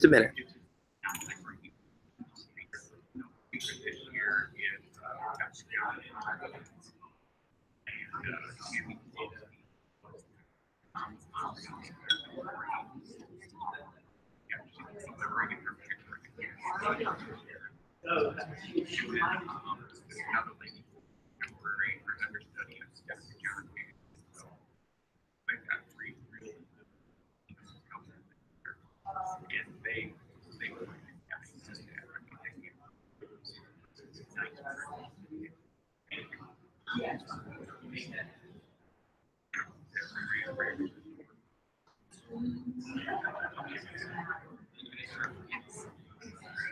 a minute.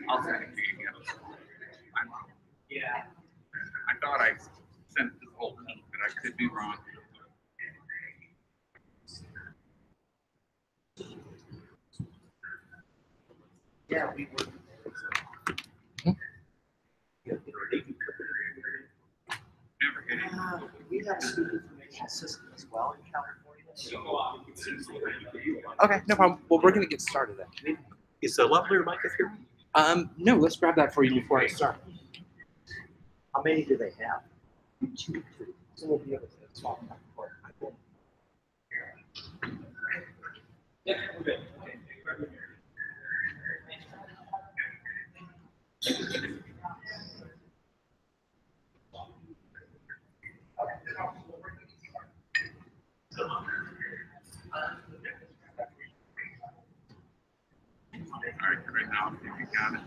I'll send it to you again. Yeah. I thought I sent the whole thing, but I could be wrong. Yeah, we were. We have a student information system as well in California. Okay, no problem. Well, we're going to get started then. Is the lavalier mic here? No, let's grab that for you before I start. How many do they have? Two. So we'll be able to talk about it. Yeah, we're good. All right, right now, if you got it.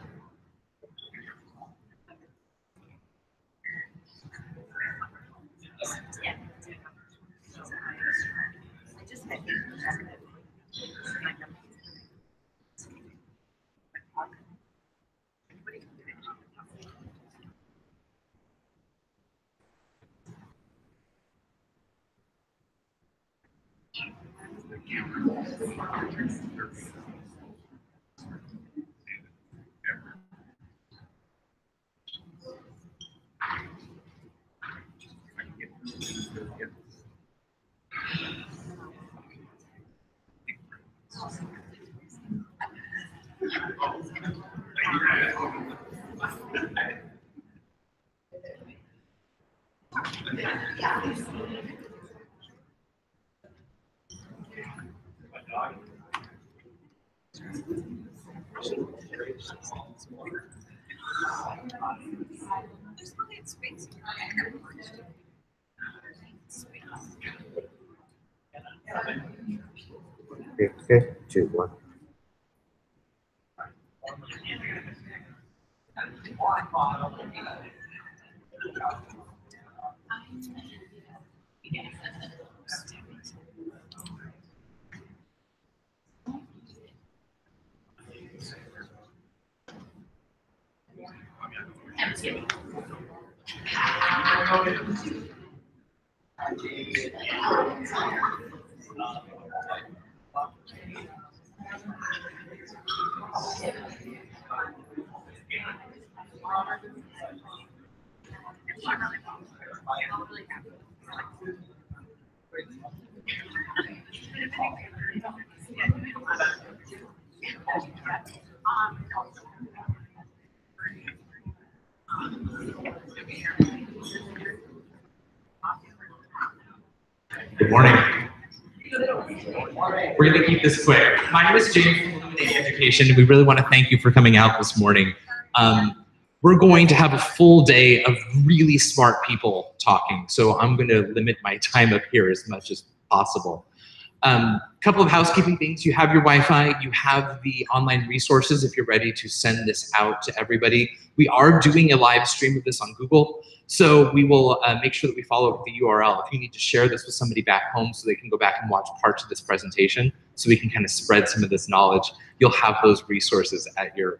Okay, 2, 1. Good morning. We're going to keep this quick. My name is James from Illuminate Education, and we really want to thank you for coming out this morning. We're going to have a full day of really smart people talking, so I'm going to limit my time up here as much as possible. Couple of housekeeping things. You have your Wi-Fi, you have the online resources if you're ready to send this out to everybody. We are doing a live stream of this on Google, so we will make sure that we follow up with the URL. If you need to share this with somebody back home so they can go back and watch parts of this presentation so we can kind of spread some of this knowledge, you'll have those resources at your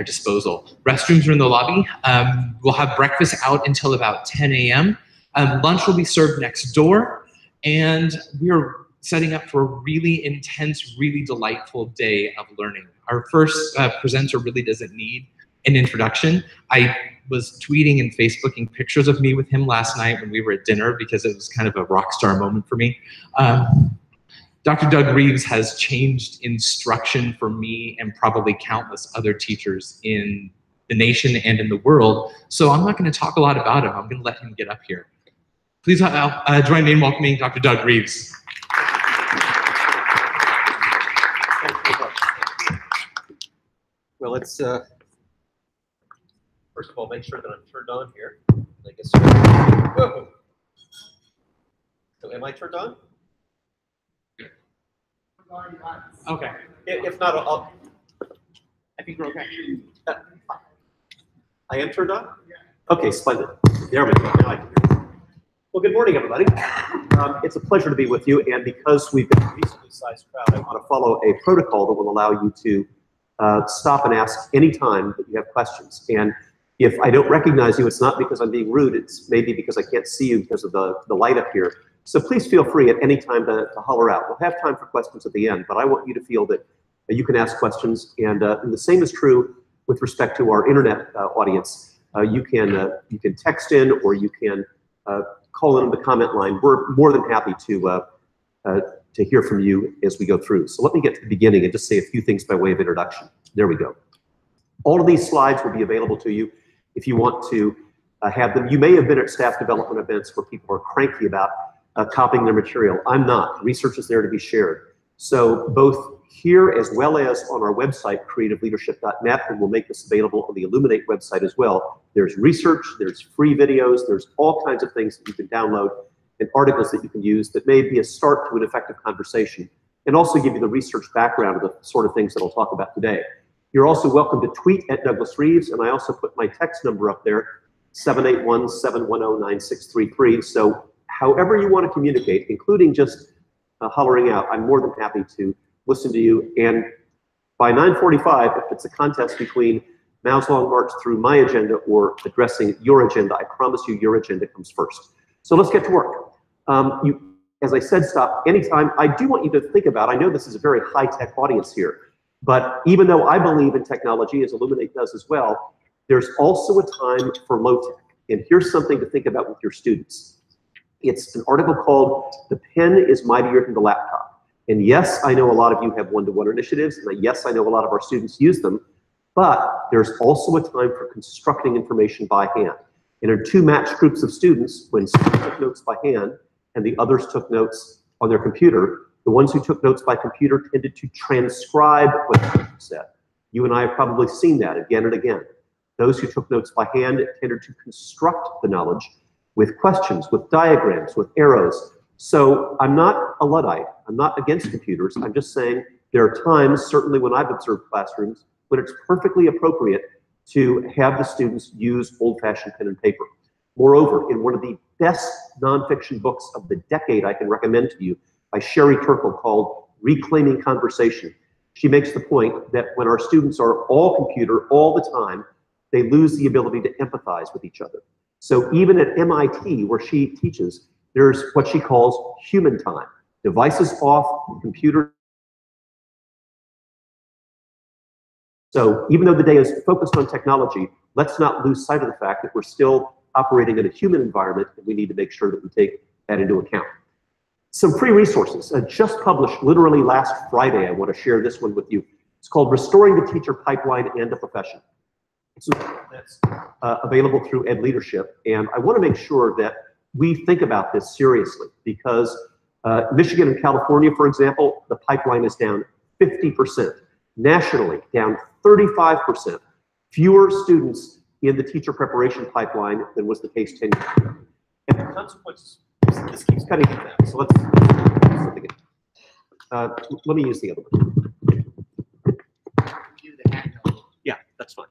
disposal. Restrooms are in the lobby. We'll have breakfast out until about 10 a.m. Lunch will be served next door, and we're setting up for a really intense, really delightful day of learning. Our first presenter really doesn't need an introduction. I was tweeting and Facebooking pictures of me with him last night when we were at dinner because it was kind of a rock star moment for me. Dr. Doug Reeves has changed instruction for me and probably countless other teachers in the nation and in the world. So I'm not going to talk a lot about him. I'm going to let him get up here. Please join me in welcoming Dr. Doug Reeves. Well, let's first of all make sure that I'm turned on here. I guess. Whoa. So, am I turned on? Okay. If not, I'll. I think we're okay. I am turned on. Okay, splendid. There we go. Now I can hear you. Well, good morning, everybody. It's a pleasure to be with you, and because we've got a reasonably sized crowd, I want to follow a protocol that will allow you to stop and ask any time that you have questions. And if I don't recognize you, it's not because I'm being rude, it's maybe because I can't see you because of the light up here. So please feel free at any time to holler out. We'll have time for questions at the end, but I want you to feel that you can ask questions. And the same is true with respect to our internet audience. You can text in, or you can call in the comment line. We're more than happy to hear from you as we go through. So let me get to the beginning and just say a few things by way of introduction. There we go. All of these slides will be available to you if you want to have them. You may have been at staff development events where people are cranky about copying their material. I'm not. Research is there to be shared. So both here as well as on our website, creativeleadership.net, and we'll make this available on the Illuminate website as well. There's research, there's free videos, there's all kinds of things that you can download and articles that you can use that may be a start to an effective conversation and also give you the research background of the sort of things that I'll talk about today. You're also welcome to tweet at Douglas Reeves, and I also put my text number up there, 781-710-9633. So however you want to communicate, including just hollering out, I'm more than happy to listen to you. And by 9:45, if it's a contest between Mao's Long March through my agenda or addressing your agenda, I promise you your agenda comes first. So let's get to work. As I said, stop anytime. I do want you to think about, I know this is a very high-tech audience here, but even though I believe in technology, as Illuminate does as well, there's also a time for low-tech. And here's something to think about with your students. It's an article called "The Pen is Mightier Than the Laptop." And yes, I know a lot of you have one-to-one initiatives, and yes, I know a lot of our students use them, but there's also a time for constructing information by hand. And in two matched groups of students, when some took notes by hand and the others took notes on their computer, the ones who took notes by computer tended to transcribe what the teacher said. You and I have probably seen that again and again. Those who took notes by hand tended to construct the knowledge with questions, with diagrams, with arrows. So I'm not a Luddite. I'm not against computers. I'm just saying there are times, certainly when I've observed classrooms, when it's perfectly appropriate to have the students use old-fashioned pen and paper. Moreover, in one of the best nonfiction books of the decade I can recommend to you by Sherry Turkle called Reclaiming Conversation, she makes the point that when our students are all computer all the time, they lose the ability to empathize with each other. So even at MIT, where she teaches, there's what she calls human time. Devices off, computer. So even though the day is focused on technology, let's not lose sight of the fact that we're still operating in a human environment, and we need to make sure that we take that into account. Some free resources just published literally last Friday. I want to share this one with you. It's called Restoring the Teacher Pipeline and the Profession. It's that's available through Ed Leadership, and I want to make sure that we think about this seriously because Michigan and California, for example, the pipeline is down 50%. Nationally, down 35%. Fewer students in the teacher preparation pipeline than was the case 10 years ago. And the consequences, this keeps cutting it down. So let's something again. Let me use the other one. Yeah, that's fine.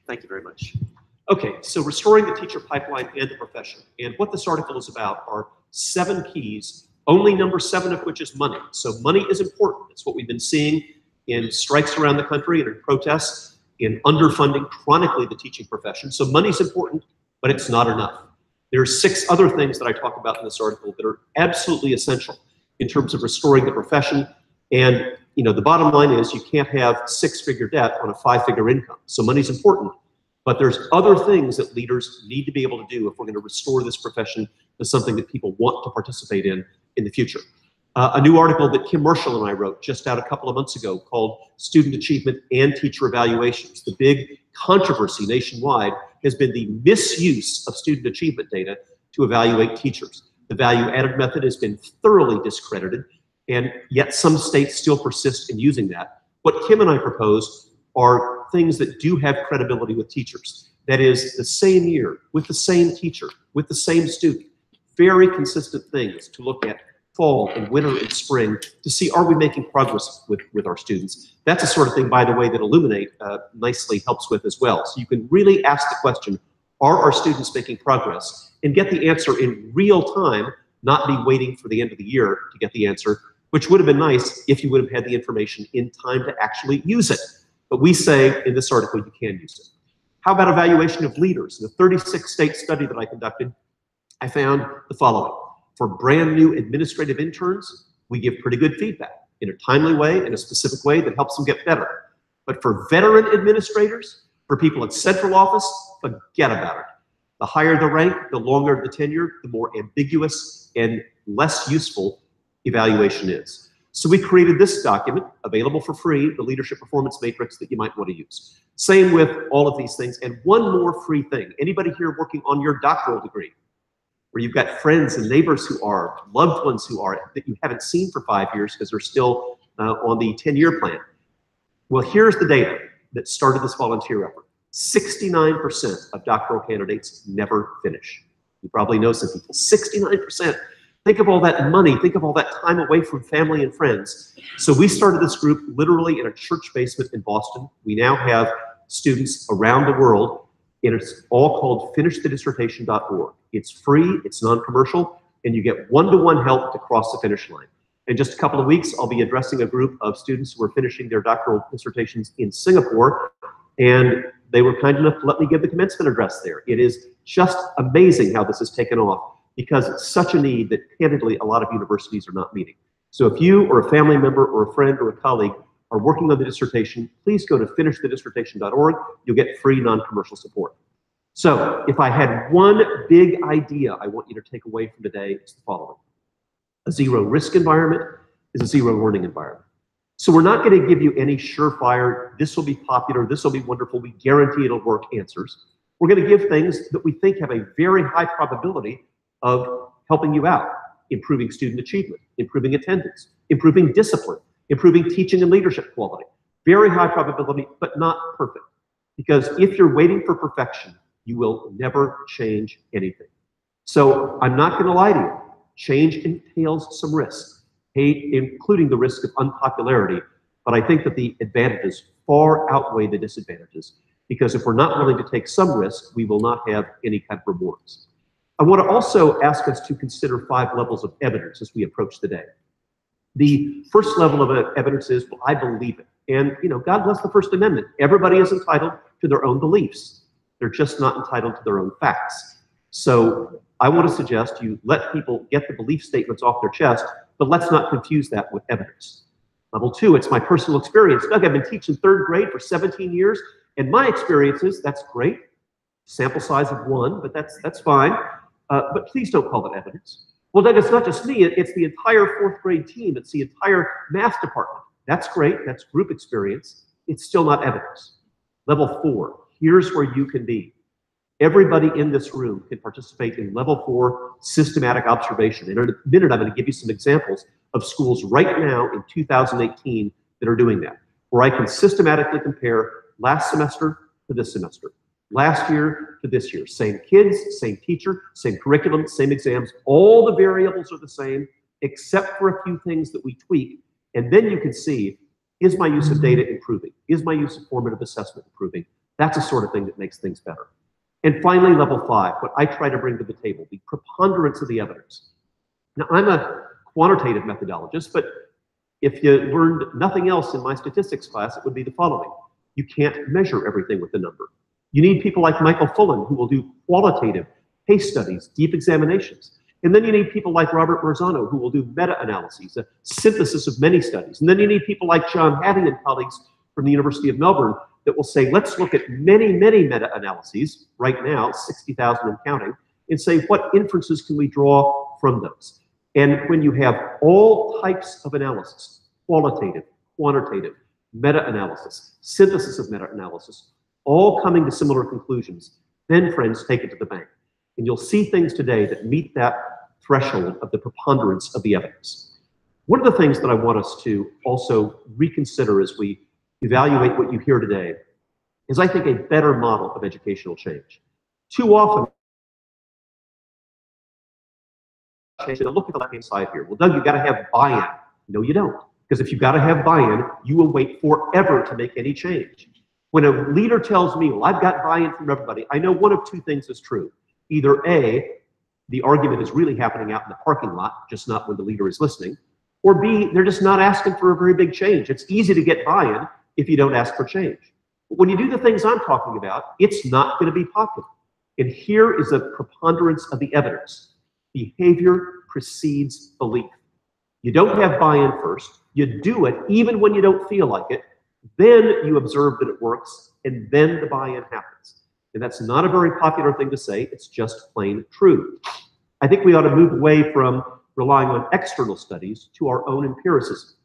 Thank you very much. Okay, so restoring the teacher pipeline and the profession. And what this article is about are 7 keys, only number 7 of which is money. So money is important. It's what we've been seeing in strikes around the country and in protests, in underfunding chronically the teaching profession. So money's important, but it's not enough. There are 6 other things that I talk about in this article that are absolutely essential in terms of restoring the profession. And the bottom line is you can't have 6-figure debt on a 5-figure income. So money's important, but there's other things that leaders need to be able to do if we're going to restore this profession to something that people want to participate in the future. A new article that Kim Marshall and I wrote just out a couple of months ago called Student Achievement and Teacher Evaluations. The big controversy nationwide has been the misuse of student achievement data to evaluate teachers. The value-added method has been thoroughly discredited, and yet some states still persist in using that. What Kim and I propose are things that do have credibility with teachers. That is, the same year, with the same teacher, with the same student. Very consistent things to look at fall and winter and spring to see, are we making progress with our students? That's the sort of thing, by the way, that Illuminate nicely helps with as well. So you can really ask the question, are our students making progress? And get the answer in real time, not be waiting for the end of the year to get the answer, which would have been nice if you would have had the information in time to actually use it. But we say in this article, you can use it. How about evaluation of leaders? In a 36-state study that I conducted, I found the following. For brand new administrative interns, we give pretty good feedback in a timely way, in a specific way that helps them get better. But for veteran administrators, for people in central office, forget about it. The higher the rank, the longer the tenure, the more ambiguous and less useful evaluation is. So we created this document, available for free, the Leadership Performance Matrix that you might want to use. Same with all of these things. And one more free thing. Anybody here working on your doctoral degree, where you've got friends and neighbors who are, loved ones who are, that you haven't seen for 5 years because they're still on the 10-year plan. Well, here's the data that started this volunteer effort. 69% of doctoral candidates never finish. You probably know some people. 69%. Think of all that money. Think of all that time away from family and friends. So we started this group literally in a church basement in Boston. We now have students around the world, and it's all called finishthedissertation.org. It's free, it's non-commercial, and you get one-to-one help to cross the finish line. In just a couple of weeks, I'll be addressing a group of students who are finishing their doctoral dissertations in Singapore, and they were kind enough to let me give the commencement address there. It is just amazing how this has taken off, because it's such a need that, candidly, a lot of universities are not meeting. So if you or a family member or a friend or a colleague are working on the dissertation, please go to finishthedissertation.org. You'll get free non-commercial support. So if I had one big idea I want you to take away from today, it's the following. A zero risk environment is a zero learning environment. So we're not going to give you any surefire, this will be popular, this will be wonderful, we guarantee it'll work answers. We're going to give things that we think have a very high probability of helping you out, improving student achievement, improving attendance, improving discipline, improving teaching and leadership quality. Very high probability, but not perfect. Because if you're waiting for perfection, you will never change anything. So I'm not going to lie to you. Change entails some risk, including the risk of unpopularity. But I think that the advantages far outweigh the disadvantages. Because if we're not willing to take some risk, we will not have any kind of rewards. I want to also ask us to consider 5 levels of evidence as we approach the day. The first level of evidence is, well, I believe it. And, God bless the First Amendment. Everybody is entitled to their own beliefs. They're just not entitled to their own facts. So I want to suggest you let people get the belief statements off their chest, but let's not confuse that with evidence. Level 2, it's my personal experience. Doug, I've been teaching 3rd grade for 17 years, and my experiences, that's great. Sample size of 1, but that's fine. But please don't call it evidence. Well, Doug, it's not just me, it's the entire 4th grade team, it's the entire math department. That's great, that's group experience. It's still not evidence. Level 4, here's where you can be. Everybody in this room can participate in level 4 systematic observation. In a minute, I'm going to give you some examples of schools right now in 2018 that are doing that, where I can systematically compare last semester to this semester, last year to this year. Same kids, same teacher, same curriculum, same exams. All the variables are the same, except for a few things that we tweak. And then you can see, is my use of data improving? Is my use of formative assessment improving? That's the sort of thing that makes things better. And finally, level 5, what I try to bring to the table, the preponderance of the evidence. Now, I'm a quantitative methodologist, but if you learned nothing else in my statistics class, it would be the following. You can't measure everything with a number. You need people like Michael Fullen, who will do qualitative, case studies, deep examinations. And then you need people like Robert Marzano, who will do meta-analyses, a synthesis of many studies. And then you need people like John Hattie and colleagues from the University of Melbourne that will say, let's look at many, many meta-analyses, right now, 60,000 and counting, and say, what inferences can we draw from those? And when you have all types of analysis, qualitative, quantitative, meta-analysis, synthesis of meta-analysis, all coming to similar conclusions, then, friends, take it to the bank. And you'll see things today that meet that threshold of the preponderance of the evidence. One of the things that I want us to also reconsider as we evaluate what you hear today is, I think, a better model of educational change. Too often, look at the left-hand side here. Well, Doug, you got to have buy-in. No, you don't. Because if you've got to have buy-in, you will wait forever to make any change. When a leader tells me, well, I've got buy-in from everybody, I know one of two things is true. Either A, the argument is really happening out in the parking lot, just not when the leader is listening, or B, they're just not asking for a very big change. It's easy to get buy-in if you don't ask for change. But when you do the things I'm talking about, it's not going to be popular. And here is a preponderance of the evidence. Behavior precedes belief. You don't have buy-in first. You do it even when you don't feel like it. Then you observe that it works, and then the buy-in happens. And that's not a very popular thing to say. It's just plain true. I think we ought to move away from relying on external studies to our own empiricism.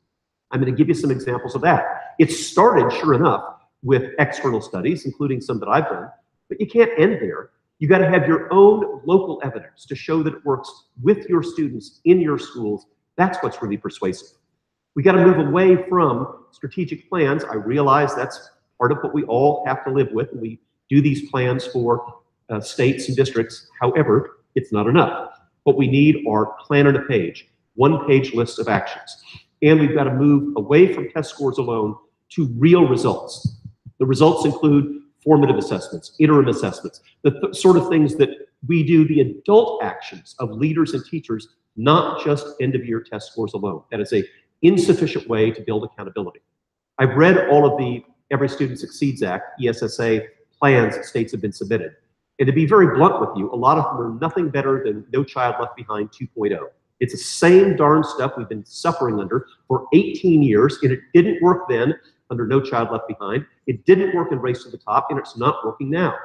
I'm going to give you some examples of that. It started, sure enough, with external studies, including some that I've done, but you can't end there. You got to have your own local evidence to show that it works with your students in your schools. That's what's really persuasive. We got to move away from strategic plans. I realize that's part of what we all have to live with, and we do these plans for states and districts. However, it's not enough. What we need are plan on a page, one-page lists of actions. And we've got to move away from test scores alone to real results. The results include formative assessments, interim assessments, the sort of things that we do, the adult actions of leaders and teachers, not just end-of-year test scores alone. That is an insufficient way to build accountability. I've read all of the Every Student Succeeds Act, ESSA, plans that states have been submitted. And to be very blunt with you, a lot of them are nothing better than No Child Left Behind 2.0. It's the same darn stuff we've been suffering under for 18 years, and it didn't work then under No Child Left Behind. It didn't work in Race to the Top, and it's not working now.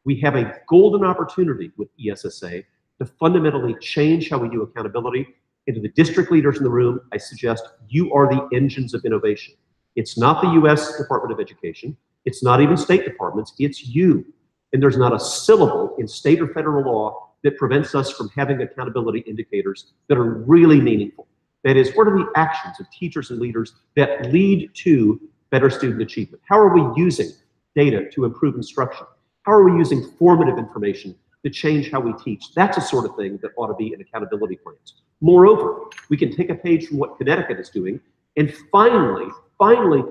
We have a golden opportunity with ESSA to fundamentally change how we do accountability. And to the district leaders in the room, I suggest you are the engines of innovation. It's not the US Department of Education. It's not even state departments. It's you. And there's not a syllable in state or federal law that prevents us from having accountability indicators that are really meaningful. That is, what are the actions of teachers and leaders that lead to better student achievement? How are we using data to improve instruction? How are we using formative information to change how we teach? That's a sort of thing that ought to be in accountability plans. Moreover, we can take a page from what Connecticut is doing and finally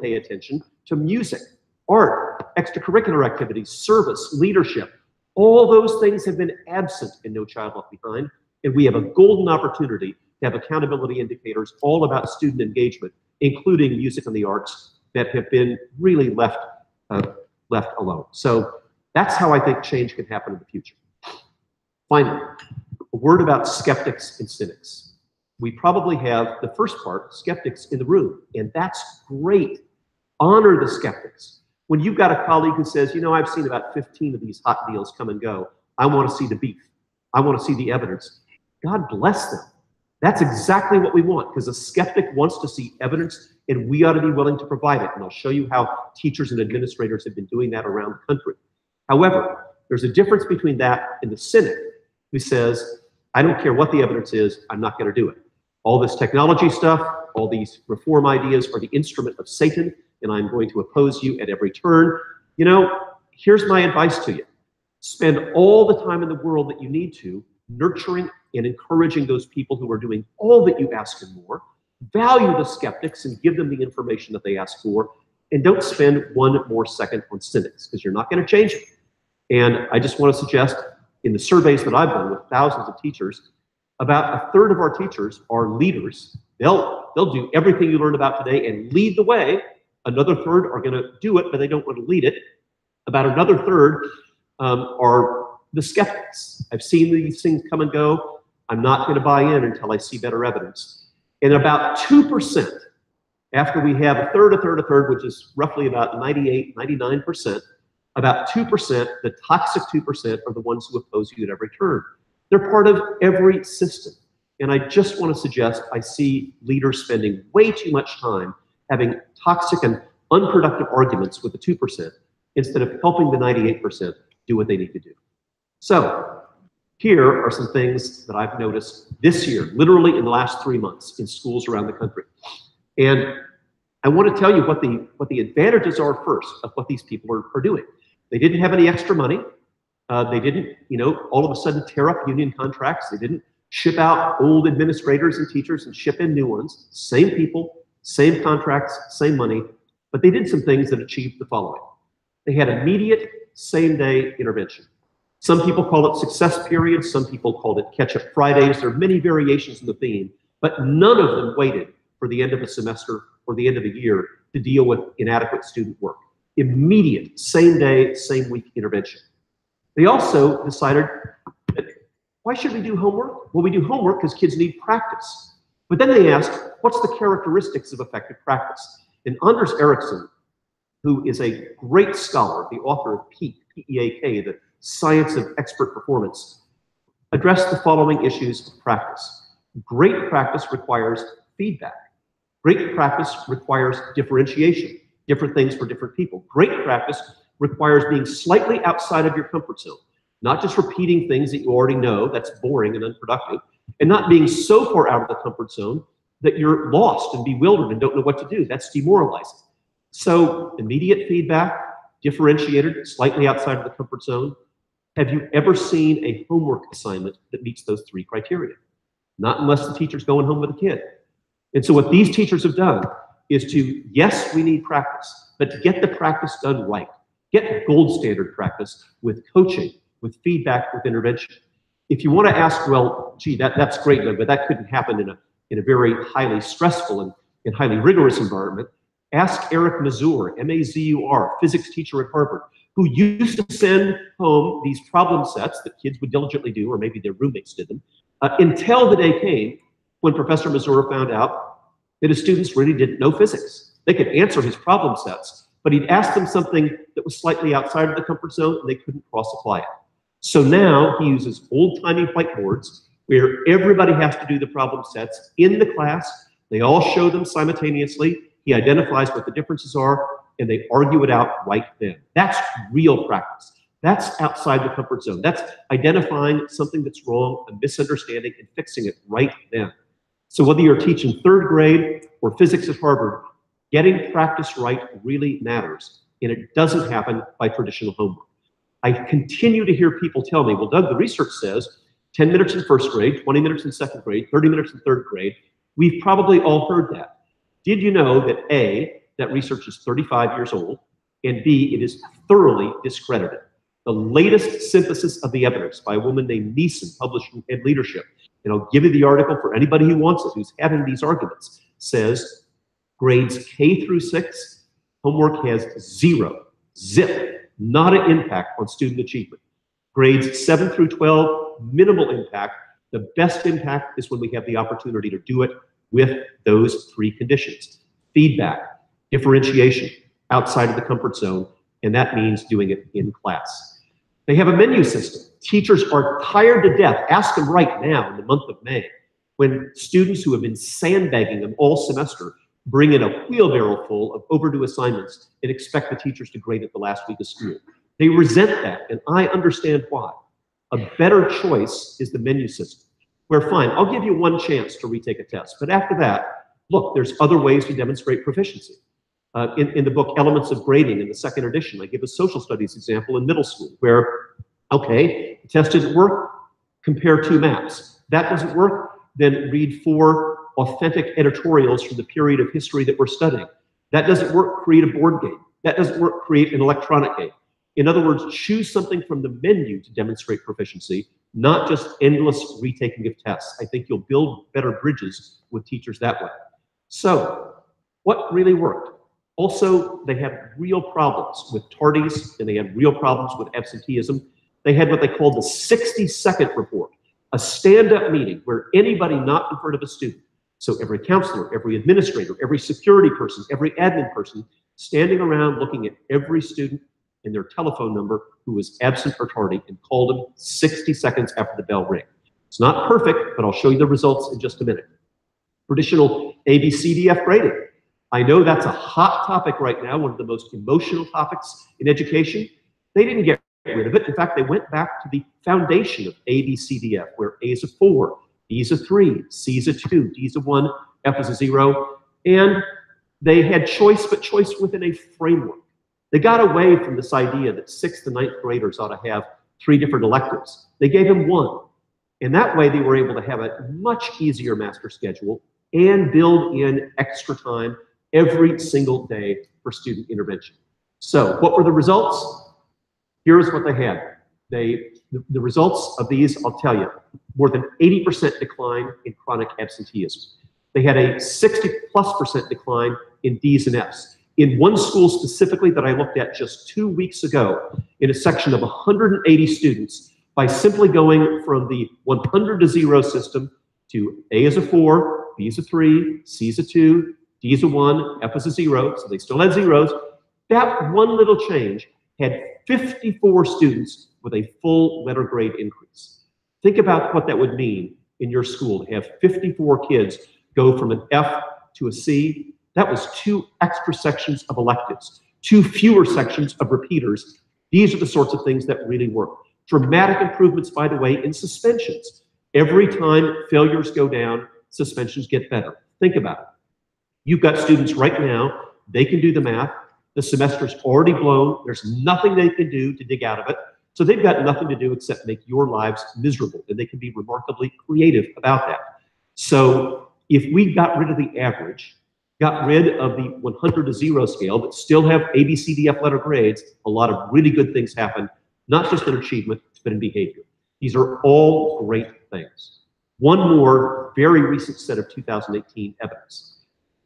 pay attention to music, art, extracurricular activities, service, leadership. All those things have been absent in No Child Left Behind, and we have a golden opportunity to have accountability indicators all about student engagement, including music and the arts, that have been really left alone. So that's how I think change can happen in the future. Finally, a word about skeptics and cynics. We probably have the first part, skeptics in the room, and that's great. Honor the skeptics. When you've got a colleague who says, you know, I've seen about 15 of these hot deals come and go. I want to see the beef. I want to see the evidence. God bless them. That's exactly what we want, because a skeptic wants to see evidence, and we ought to be willing to provide it. And I'll show you how teachers and administrators have been doing that around the country. However, there's a difference between that and the cynic who says, I don't care what the evidence is, I'm not going to do it. All this technology stuff, all these reform ideas are the instrument of Satan, and I'm going to oppose you at every turn. You know, here's my advice to you. Spend all the time in the world that you need to nurturing and encouraging those people who are doing all that you ask and more. Value the skeptics and give them the information that they ask for, and don't spend one more second on cynics, because you're not going to change it. And I just want to suggest, in the surveys that I've done with thousands of teachers, about a third of our teachers are leaders. They'll do everything you learned about today and lead the way. Another third are going to do it, but they don't want to lead it. About another third are the skeptics. I've seen these things come and go. I'm not going to buy in until I see better evidence. And about 2%, after we have a third, which is roughly about 98, 99%, about 2%, the toxic 2%, are the ones who oppose you at every turn. They're part of every system. And I just want to suggest I see leaders spending way too much time having toxic and unproductive arguments with the 2% instead of helping the 98% do what they need to do. So here are some things that I've noticed this year, literally in the last 3 months in schools around the country. And I want to tell you what the advantages are first of what these people are doing. They didn't have any extra money. They didn't, all of a sudden tear up union contracts. They didn't ship out old administrators and teachers and ship in new ones. Same people, same contracts, same money, but they did some things that achieved the following. They had immediate, same-day intervention. Some people call it success periods. Some people called it catch-up Fridays. There are many variations in the theme, but none of them waited for the end of the semester or the end of the year to deal with inadequate student work. Immediate, same-day, same-week intervention. They also decided, why should we do homework? Well, we do homework because kids need practice. But then they asked, what's the characteristics of effective practice? And Anders Ericsson, who is a great scholar, the author of PEAK, P-E-A-K, the Science of Expert Performance, addressed the following issues of practice. Great practice requires feedback. Great practice requires differentiation, different things for different people. Great practice requires being slightly outside of your comfort zone, not just repeating things that you already know, that's boring and unproductive, and not being so far out of the comfort zone that you're lost and bewildered and don't know what to do. That's demoralizing. So immediate feedback, differentiated, slightly outside of the comfort zone. Have you ever seen a homework assignment that meets those 3 criteria? Not unless the teacher's going home with a kid. And so what these teachers have done is to, yes, we need practice, but to get the practice done right. Get gold standard practice with coaching, with feedback, with intervention. If you want to ask, well, gee, that's great, but that couldn't happen in a very highly stressful and highly rigorous environment, ask Eric Mazur, M-A-Z-U-R, physics teacher at Harvard, who used to send home these problem sets that kids would diligently do, or maybe their roommates did them, until the day came when Professor Mazur found out that his students really didn't know physics. They could answer his problem sets, but he'd asked them something that was slightly outside of the comfort zone, and they couldn't cross-apply it. So now he uses old-timey whiteboards where everybody has to do the problem sets in the class. They all show them simultaneously. He identifies what the differences are, and they argue it out right then. That's real practice. That's outside the comfort zone. That's identifying something that's wrong, a misunderstanding, and fixing it right then. So whether you're teaching 3rd grade or physics at Harvard, getting practice right really matters, and it doesn't happen by traditional homework. I continue to hear people tell me, well, Doug, the research says 10 minutes in 1st grade, 20 minutes in 2nd grade, 30 minutes in 3rd grade. We've probably all heard that. Did you know that A, that research is 35 years old, and B, it is thoroughly discredited? The latest synthesis of the evidence by a woman named Neeson, published in Ed Leadership, and I'll give you the article for anybody who wants it, who's having these arguments, says grades K through 6, homework has zip, not an impact on student achievement. Grades 7 through 12, minimal impact. The best impact is when we have the opportunity to do it with those 3 conditions: feedback, differentiation, outside of the comfort zone, and that means doing it in class. They have a menu system. Teachers are tired to death. Ask them right now in the month of May, when students who have been sandbagging them all semester bring in a wheelbarrow full of overdue assignments and expect the teachers to grade it the last week of school. They resent that, and I understand why. A better choice is the menu system, where fine, I'll give you 1 chance to retake a test, but after that, look, there's other ways to demonstrate proficiency. In the book Elements of Grading, in the 2nd edition, I give a social studies example in middle school where, okay, the test didn't work, compare 2 maps. That doesn't work, then read 4 authentic editorials from the period of history that we're studying. That doesn't work, create a board game. That doesn't work, create an electronic game. In other words, choose something from the menu to demonstrate proficiency, not just endless retaking of tests. I think you'll build better bridges with teachers that way. So, what really worked? Also, they had real problems with tardies, and they had real problems with absenteeism. They had what they called the 60-second report, a stand-up meeting where anybody not in front of a student, so every counselor, every administrator, every security person, every admin person, standing around looking at every student and their telephone number who was absent or tardy and called them 60 seconds after the bell rang. It's not perfect, but I'll show you the results in just a minute. Traditional ABCDF grading. I know that's a hot topic right now, one of the most emotional topics in education. They didn't get rid of it. In fact, they went back to the foundation of ABCDF, where A is a 4, B is a 3, C is a 2, D is a 1, F is a 0, and they had choice, but choice within a framework. They got away from this idea that 6th and 9th graders ought to have 3 different electives. They gave them 1. And that way they were able to have a much easier master schedule and build in extra time every single day for student intervention. So what were the results? Here's what they had. The results of these, I'll tell you, more than 80% decline in chronic absenteeism. They had a 60+% decline in D's and F's. In one school specifically that I looked at just 2 weeks ago, in a section of 180 students, by simply going from the 100 to 0 system to A is a 4, B is a 3, C is a 2, D is a 1, F is a 0, so they still had zeros. That one little change had 54 students with a full letter grade increase. Think about what that would mean in your school to have 54 kids go from an F to a C. That was 2 extra sections of electives, 2 fewer sections of repeaters. These are the sorts of things that really work. Dramatic improvements, by the way, in suspensions. Every time failures go down, suspensions get better. Think about it. You've got students right now, they can do the math. The semester's already blown. There's nothing they can do to dig out of it. So they've got nothing to do except make your lives miserable, and they can be remarkably creative about that. So if we got rid of the average, got rid of the 100 to 0 scale, but still have ABCDF letter grades, a lot of really good things happen, not just in achievement, but in behavior. These are all great things. One more very recent set of 2018 evidence.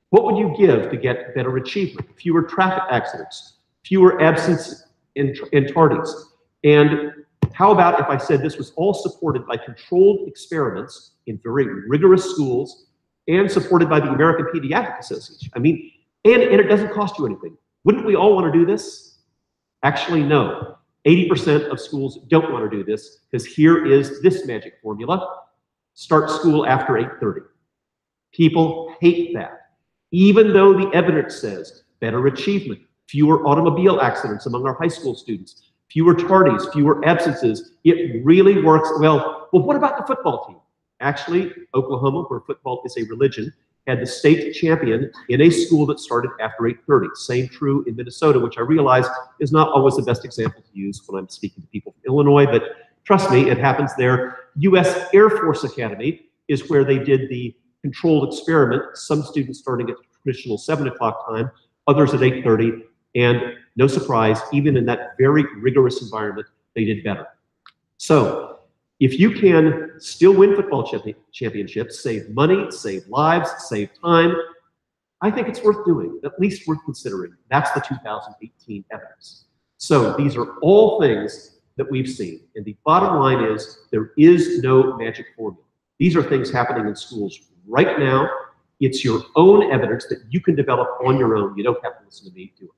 What would you give to get better achievement? Fewer traffic accidents, fewer absences and tardies. And how about if I said this was all supported by controlled experiments in very rigorous schools and supported by the American Pediatric Association? I mean, and it doesn't cost you anything. Wouldn't we all want to do this? Actually, no. 80% of schools don't want to do this, because here is this magic formula. Start school after 8:30. People hate that. Even though the evidence says better achievement, fewer automobile accidents among our high school students, fewer tardies, fewer absences, it really works well. Well, what about the football team? Actually, Oklahoma, where football is a religion, had the state champion in a school that started after 8:30. Same true in Minnesota, which I realize is not always the best example to use when I'm speaking to people from Illinois, but trust me, it happens there. U.S. Air Force Academy is where they did the controlled experiment, some students starting at the traditional 7 o'clock time, others at 8:30, and no surprise, even in that very rigorous environment, they did better. So if you can still win football championships, save money, save lives, save time, I think it's worth doing, at least worth considering. That's the 2018 evidence. So these are all things that we've seen. And the bottom line is there is no magic formula. These are things happening in schools right now. It's your own evidence that you can develop on your own. You don't have to listen to me do it.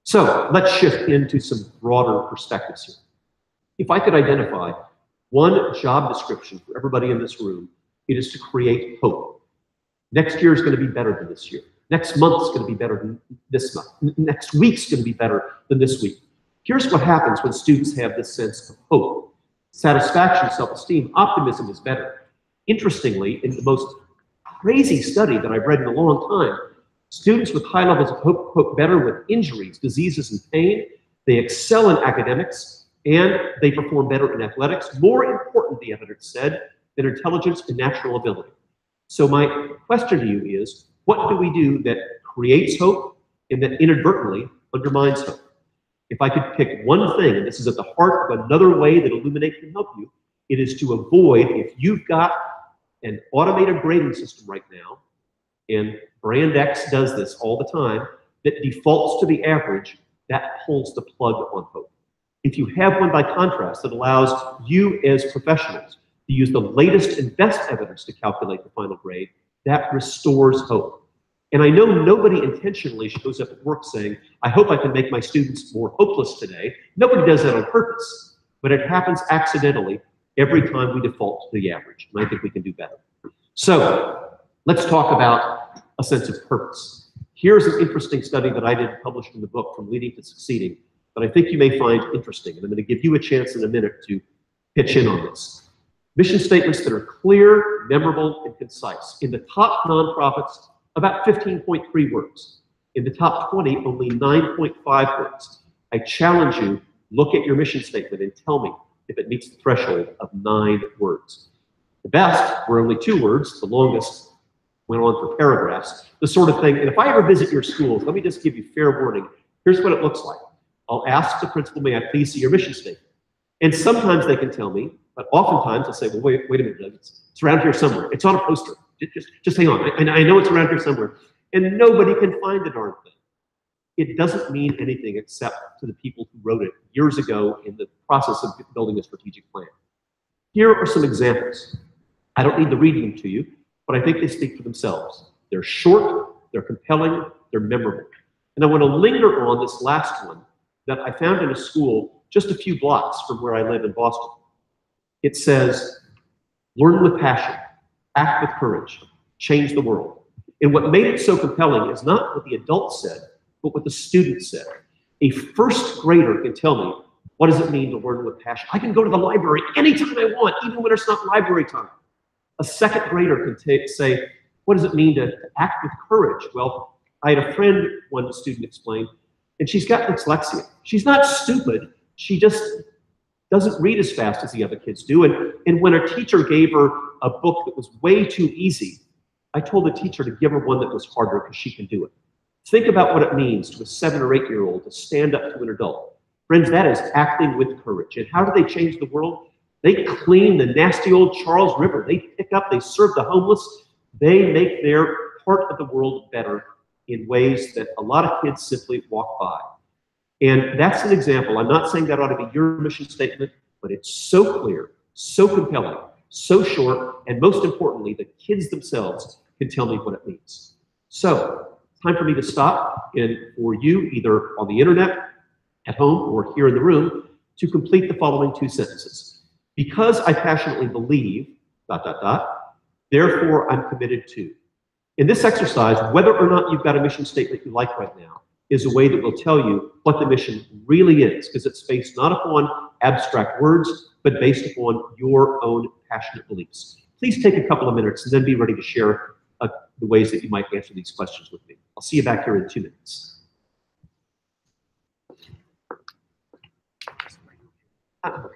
So let's shift into some broader perspectives here. If I could identify one job description for everybody in this room, it is to create hope. Next year is going to be better than this year. Next month is going to be better than this month. Next week's going to be better than this week. Here's what happens when students have this sense of hope. Satisfaction, self-esteem, optimism is better. Interestingly, in the most crazy study that I've read in a long time, students with high levels of hope cope better with injuries, diseases, and pain. They excel in academics, and they perform better in athletics. More important, the evidence said, than intelligence and natural ability. So my question to you is, what do we do that creates hope and that inadvertently undermines hope? If I could pick one thing, and this is at the heart of another way that Illuminate can help you, it is to avoid, if you've got an automated grading system right now, and Brand X does this all the time, that defaults to the average, that pulls the plug on hope. If you have one, by contrast, that allows you as professionals to use the latest and best evidence to calculate the final grade, that restores hope. And I know nobody intentionally shows up at work saying, I hope I can make my students more hopeless today. Nobody does that on purpose, but it happens accidentally every time we default to the average, and I think we can do better. So let's talk about a sense of purpose. Here's an interesting study that I did publish in the book, From Leading to Succeeding, that I think you may find interesting, and I'm going to give you a chance in a minute to pitch in on this. Mission statements that are clear, memorable, and concise. In the top nonprofits, about 15.3 words. In the top 20, only 9.5 words. I challenge you, look at your mission statement and tell me if it meets the threshold of 9 words. The best were only 2 words, the longest went on for paragraphs, the sort of thing, and if I ever visit your schools, let me just give you fair warning, here's what it looks like. I'll ask the principal, may I please see your mission statement? And sometimes they can tell me, but oftentimes I'll say, well, wait a minute, Doug, it's around here somewhere. It's on a poster. Just hang on. I know it's around here somewhere. And nobody can find the darn thing. It doesn't mean anything except to the people who wrote it years ago in the process of building a strategic plan. Here are some examples. I don't need to read them to you, but I think they speak for themselves. They're short, they're compelling, they're memorable. And I want to linger on this last one that I found in a school just a few blocks from where I live in Boston. It says, learn with passion, act with courage, change the world. And what made it so compelling is not what the adults said, but what the students said. A first grader can tell me, what does it mean to learn with passion? I can go to the library anytime I want, even when it's not library time. A second grader can say, what does it mean to act with courage? Well, I had a friend, one student explained, and she's got dyslexia. She's not stupid, she just doesn't read as fast as the other kids do. And when her teacher gave her a book that was way too easy, I told the teacher to give her one that was harder because she can do it. Think about what it means to a 7 or 8-year-old to stand up to an adult. Friends, that is acting with courage. And how do they change the world? They clean the nasty old Charles River. They pick up, they serve the homeless. They make their part of the world better in ways that a lot of kids simply walk by. And that's an example. I'm not saying that ought to be your mission statement, but it's so clear, so compelling, so short, and most importantly, the kids themselves can tell me what it means. So, time for me to stop and for you, either on the internet, at home, or here in the room, to complete the following 2 sentences. Because I passionately believe, ... therefore I'm committed to. In this exercise, whether or not you've got a mission statement you like right now, is a way that will tell you what the mission really is, because it's based not upon abstract words, but based upon your own passionate beliefs. Please take a couple of minutes and then be ready to share the ways that you might answer these questions with me. I'll see you back here in 2 minutes. Okay.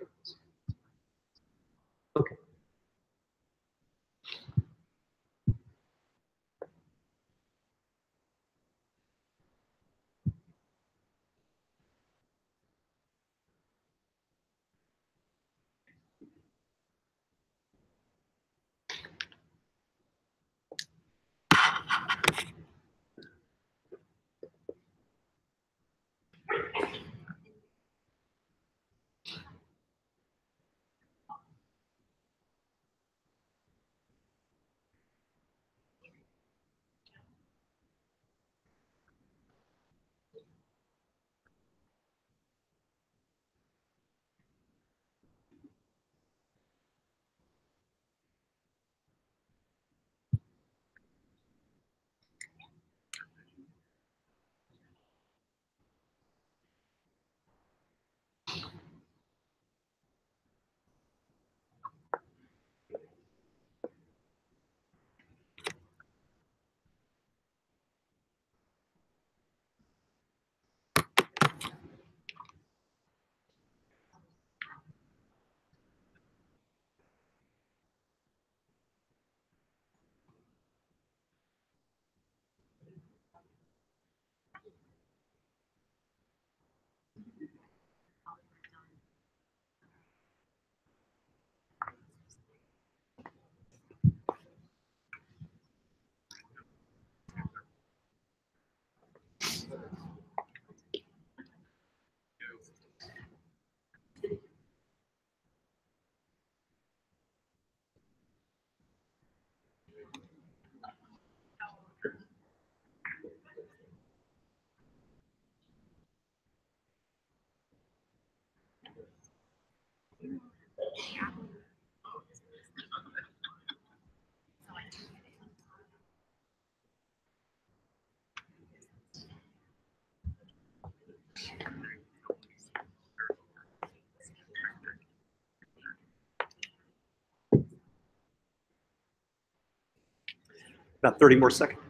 About 30 more seconds.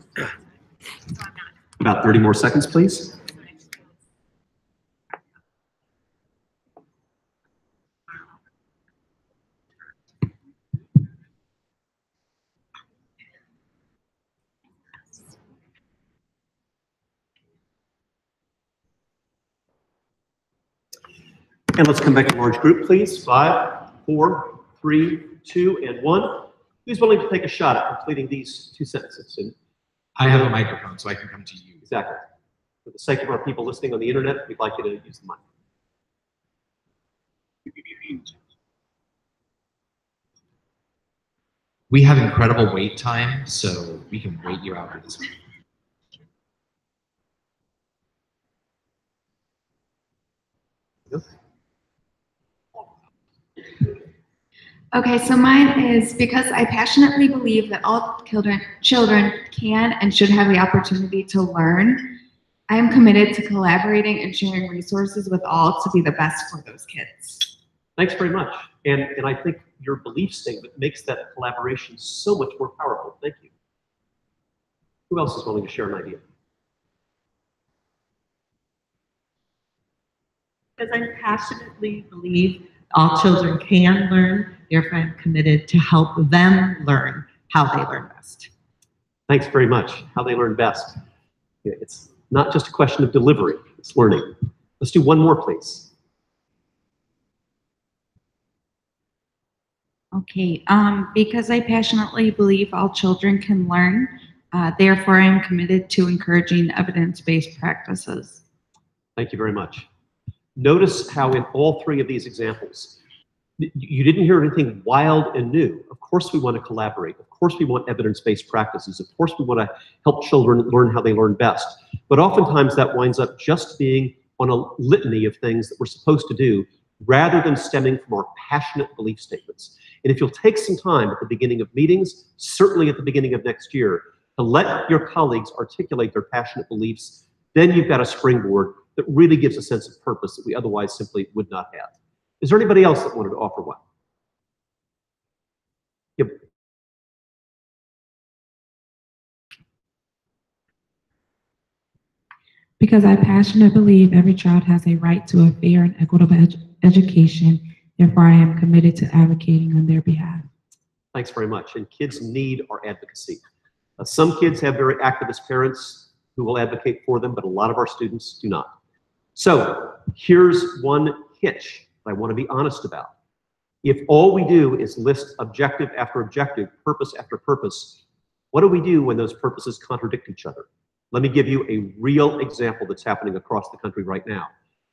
About 30 more seconds, please. And let's come back to large group, please. 5, 4, 3, 2, and 1. Who's willing to take a shot at completing these 2 sentences? And I have a microphone, so I can come to you. exactly. For the sake of our people listening on the internet, we'd like you to use the mic. We have incredible wait time, so we can wait you out for this one. Okay, so mine is because I passionately believe that all children can and should have the opportunity to learn. I am committed to collaborating and sharing resources with all to be the best for those kids. Thanks very much. And I think your belief statement makes that collaboration so much more powerful. Thank you. Who else is willing to share an idea? Because I passionately believe all children can learn, therefore I'm committed to help them learn how they learn best. Thanks very much. How they learn best. It's not just a question of delivery, it's learning. Let's do one more, please. Okay, because I passionately believe all children can learn, therefore I am committed to encouraging evidence-based practices. Thank you very much. Notice how in all 3 of these examples, you didn't hear anything wild and new. Of course we want to collaborate. Of course we want evidence-based practices. Of course we want to help children learn how they learn best. But oftentimes that winds up just being on a litany of things that we're supposed to do rather than stemming from our passionate belief statements. And if you'll take some time at the beginning of meetings, certainly at the beginning of next year, to let your colleagues articulate their passionate beliefs, then you've got a springboard that really gives a sense of purpose that we otherwise simply would not have. Is there anybody else that wanted to offer one? Yep. Because I passionately believe every child has a right to a fair and equitable education, therefore I am committed to advocating on their behalf. Thanks very much. And kids need our advocacy. Some kids have very activist parents who will advocate for them, but a lot of our students do not. So here's one hitch that I want to be honest about. If all we do is list objective after objective, purpose after purpose, what do we do when those purposes contradict each other? Let me give you a real example that's happening across the country right now.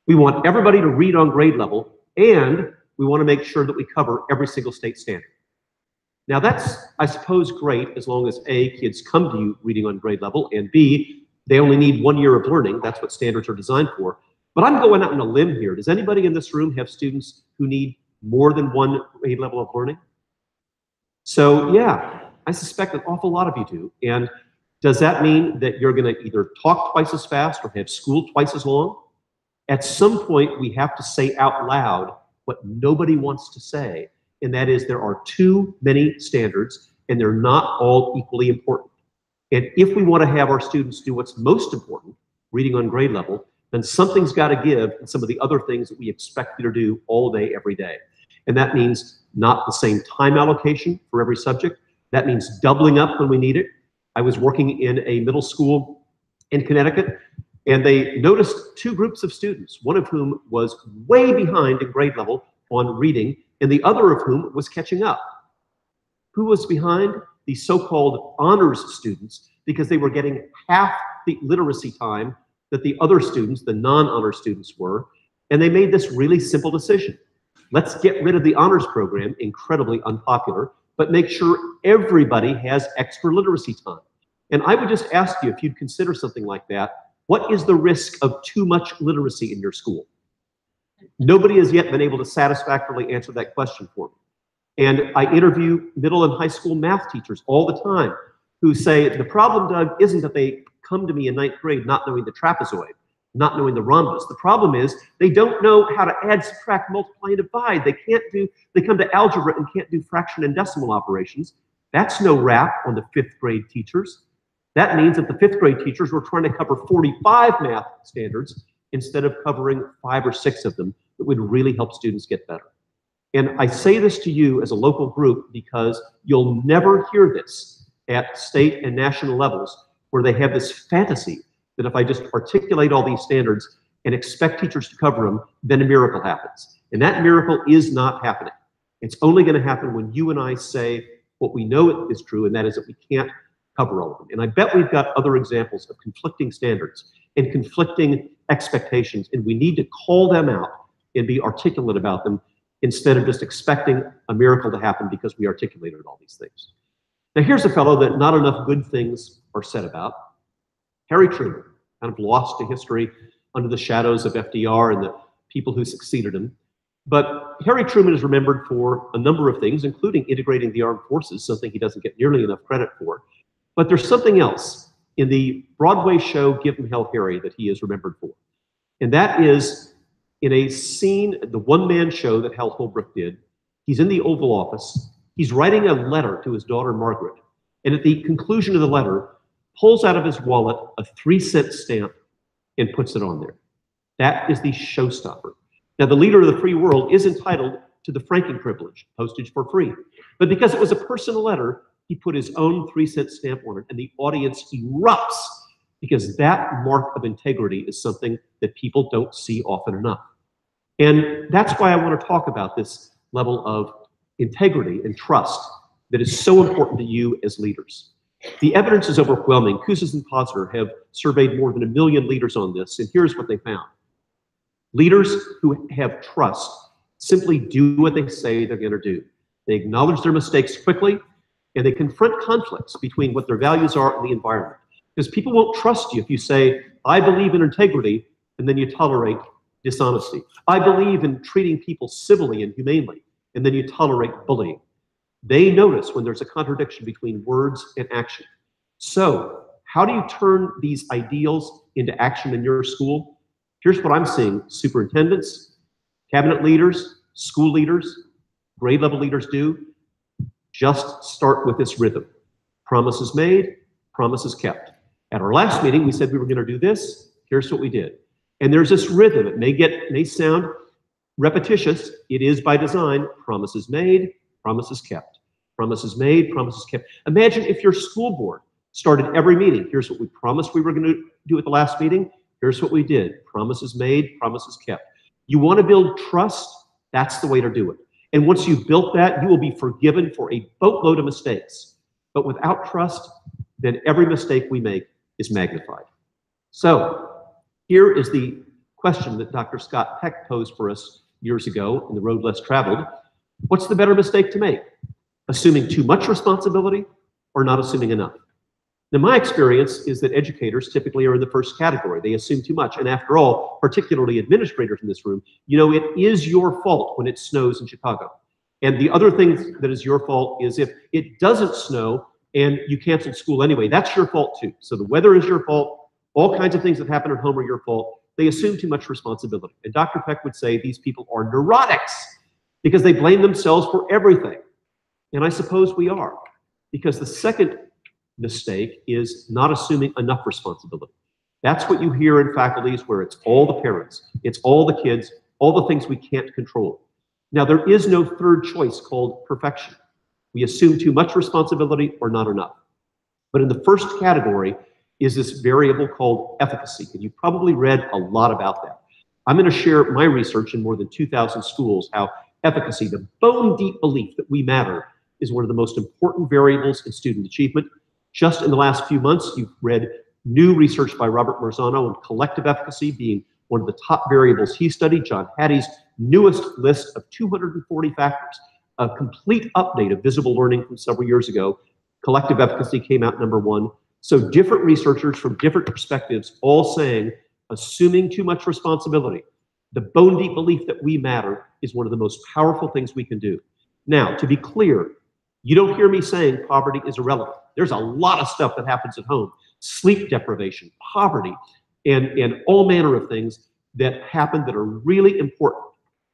We want everybody to read on grade level, and we want to make sure that we cover every single state standard. Now that's, I suppose, great as long as A, kids come to you reading on grade level, and B, they only need 1 year of learning. That's what standards are designed for. But I'm going out on a limb here. Does anybody in this room have students who need more than 1 grade level of learning? So yeah, I suspect an awful lot of you do. And does that mean that you're going to either talk twice as fast or have school twice as long? At some point, we have to say out loud what nobody wants to say, and that is there are too many standards, and they're not all equally important. And if we want to have our students do what's most important, reading on grade level, then something's got to give in some of the other things that we expect you to do all day, every day. And that means not the same time allocation for every subject. That means doubling up when we need it. I was working in a middle school in Connecticut, and they noticed 2 groups of students, one of whom was way behind in grade level on reading, and the other of whom was catching up. Who was behind? The so-called honors students, because they were getting half the literacy time that the other students, the non-honor students, were, and they made this really simple decision. Let's get rid of the honors program, incredibly unpopular, but make sure everybody has extra literacy time. And I would just ask you, if you'd consider something like that, what is the risk of too much literacy in your school? Nobody has yet been able to satisfactorily answer that question for me. And I interview middle and high school math teachers all the time who say, the problem, Doug, isn't that they come to me in 9th grade not knowing the trapezoid, not knowing the rhombus. The problem is they don't know how to add, subtract, multiply, and divide. They come to algebra and can't do fraction and decimal operations. That's no rap on the 5th grade teachers. That means that the 5th grade teachers were trying to cover 45 math standards instead of covering 5 or 6 of them that would really help students get better. And I say this to you as a local group because you'll never hear this at state and national levels where they have this fantasy that if I just articulate all these standards and expect teachers to cover them, then a miracle happens. And that miracle is not happening. It's only going to happen when you and I say what we know is true, and that is that we can't cover all of them. And I bet we've got other examples of conflicting standards and conflicting expectations, and we need to call them out and be articulate about them instead of just expecting a miracle to happen because we articulated all these things. Now here's a fellow that not enough good things are said about, Harry Truman, kind of lost to history under the shadows of FDR and the people who succeeded him. But Harry Truman is remembered for a number of things, including integrating the armed forces, something he doesn't get nearly enough credit for. But there's something else in the Broadway show, Give 'Em Hell, Harry, that he is remembered for. And that is in a scene, the one-man show that Hal Holbrook did. He's in the Oval Office. He's writing a letter to his daughter, Margaret. And at the conclusion of the letter, pulls out of his wallet a 3-cent stamp and puts it on there. That is the showstopper. Now, the leader of the free world is entitled to the franking privilege, postage for free. But because it was a personal letter, he put his own 3-cent stamp on it, and the audience erupts because that mark of integrity is something that people don't see often enough. And that's why I want to talk about this level of integrity and trust that is so important to you as leaders. The evidence is overwhelming. Kouzes and Posner have surveyed more than 1 million leaders on this, and here's what they found. Leaders who have trust simply do what they say they're going to do. They acknowledge their mistakes quickly, and they confront conflicts between what their values are and the environment. Because people won't trust you if you say, I believe in integrity, and then you tolerate dishonesty. I believe in treating people civilly and humanely, and then you tolerate bullying. They notice when there's a contradiction between words and action. So how do you turn these ideals into action in your school? Here's what I'm seeing superintendents, cabinet leaders, school leaders, grade level leaders do. Just start with this rhythm. Promises made, promises kept. At our last meeting, we said we were going to do this. Here's what we did. And there's this rhythm. It may sound repetitious. It is by design. Promises made, promises kept. Promises made, promises kept. Imagine if your school board started every meeting. Here's what we promised we were going to do at the last meeting. Here's what we did. Promises made, promises kept. You want to build trust? That's the way to do it. And once you've built that, you will be forgiven for a boatload of mistakes. But without trust, then every mistake we make is magnified. So here is the question that Dr. Scott Peck posed for us years ago in The Road Less Traveled. What's the better mistake to make? Assuming too much responsibility or not assuming enough? Now, my experience is that educators typically are in the first category. They assume too much. And after all, particularly administrators in this room, you know, it is your fault when it snows in Chicago. And the other thing that is your fault is if it doesn't snow and you canceled school anyway, that's your fault too. So the weather is your fault. All kinds of things that happen at home are your fault. They assume too much responsibility. And Dr. Peck would say these people are neurotics because they blame themselves for everything. And I suppose we are, because the second mistake is not assuming enough responsibility. That's what you hear in faculties where it's all the parents, it's all the kids, all the things we can't control. Now, there is no third choice called perfection. We assume too much responsibility or not enough. But in the first category is this variable called efficacy, and you've probably read a lot about that. I'm going to share my research in more than 2,000 schools, how efficacy, the bone-deep belief that we matter, is one of the most important variables in student achievement. Just in the last few months, you've read new research by Robert Marzano on collective efficacy being one of the top variables he studied, John Hattie's newest list of 240 factors, a complete update of visible learning from several years ago. Collective efficacy came out #1. So different researchers from different perspectives all saying assuming too much responsibility The bone deep belief that we matter is one of the most powerful things we can do. Now, to be clear, you don't hear me saying poverty is irrelevant. There's a lot of stuff that happens at home. Sleep deprivation, poverty, and all manner of things that happen that are really important.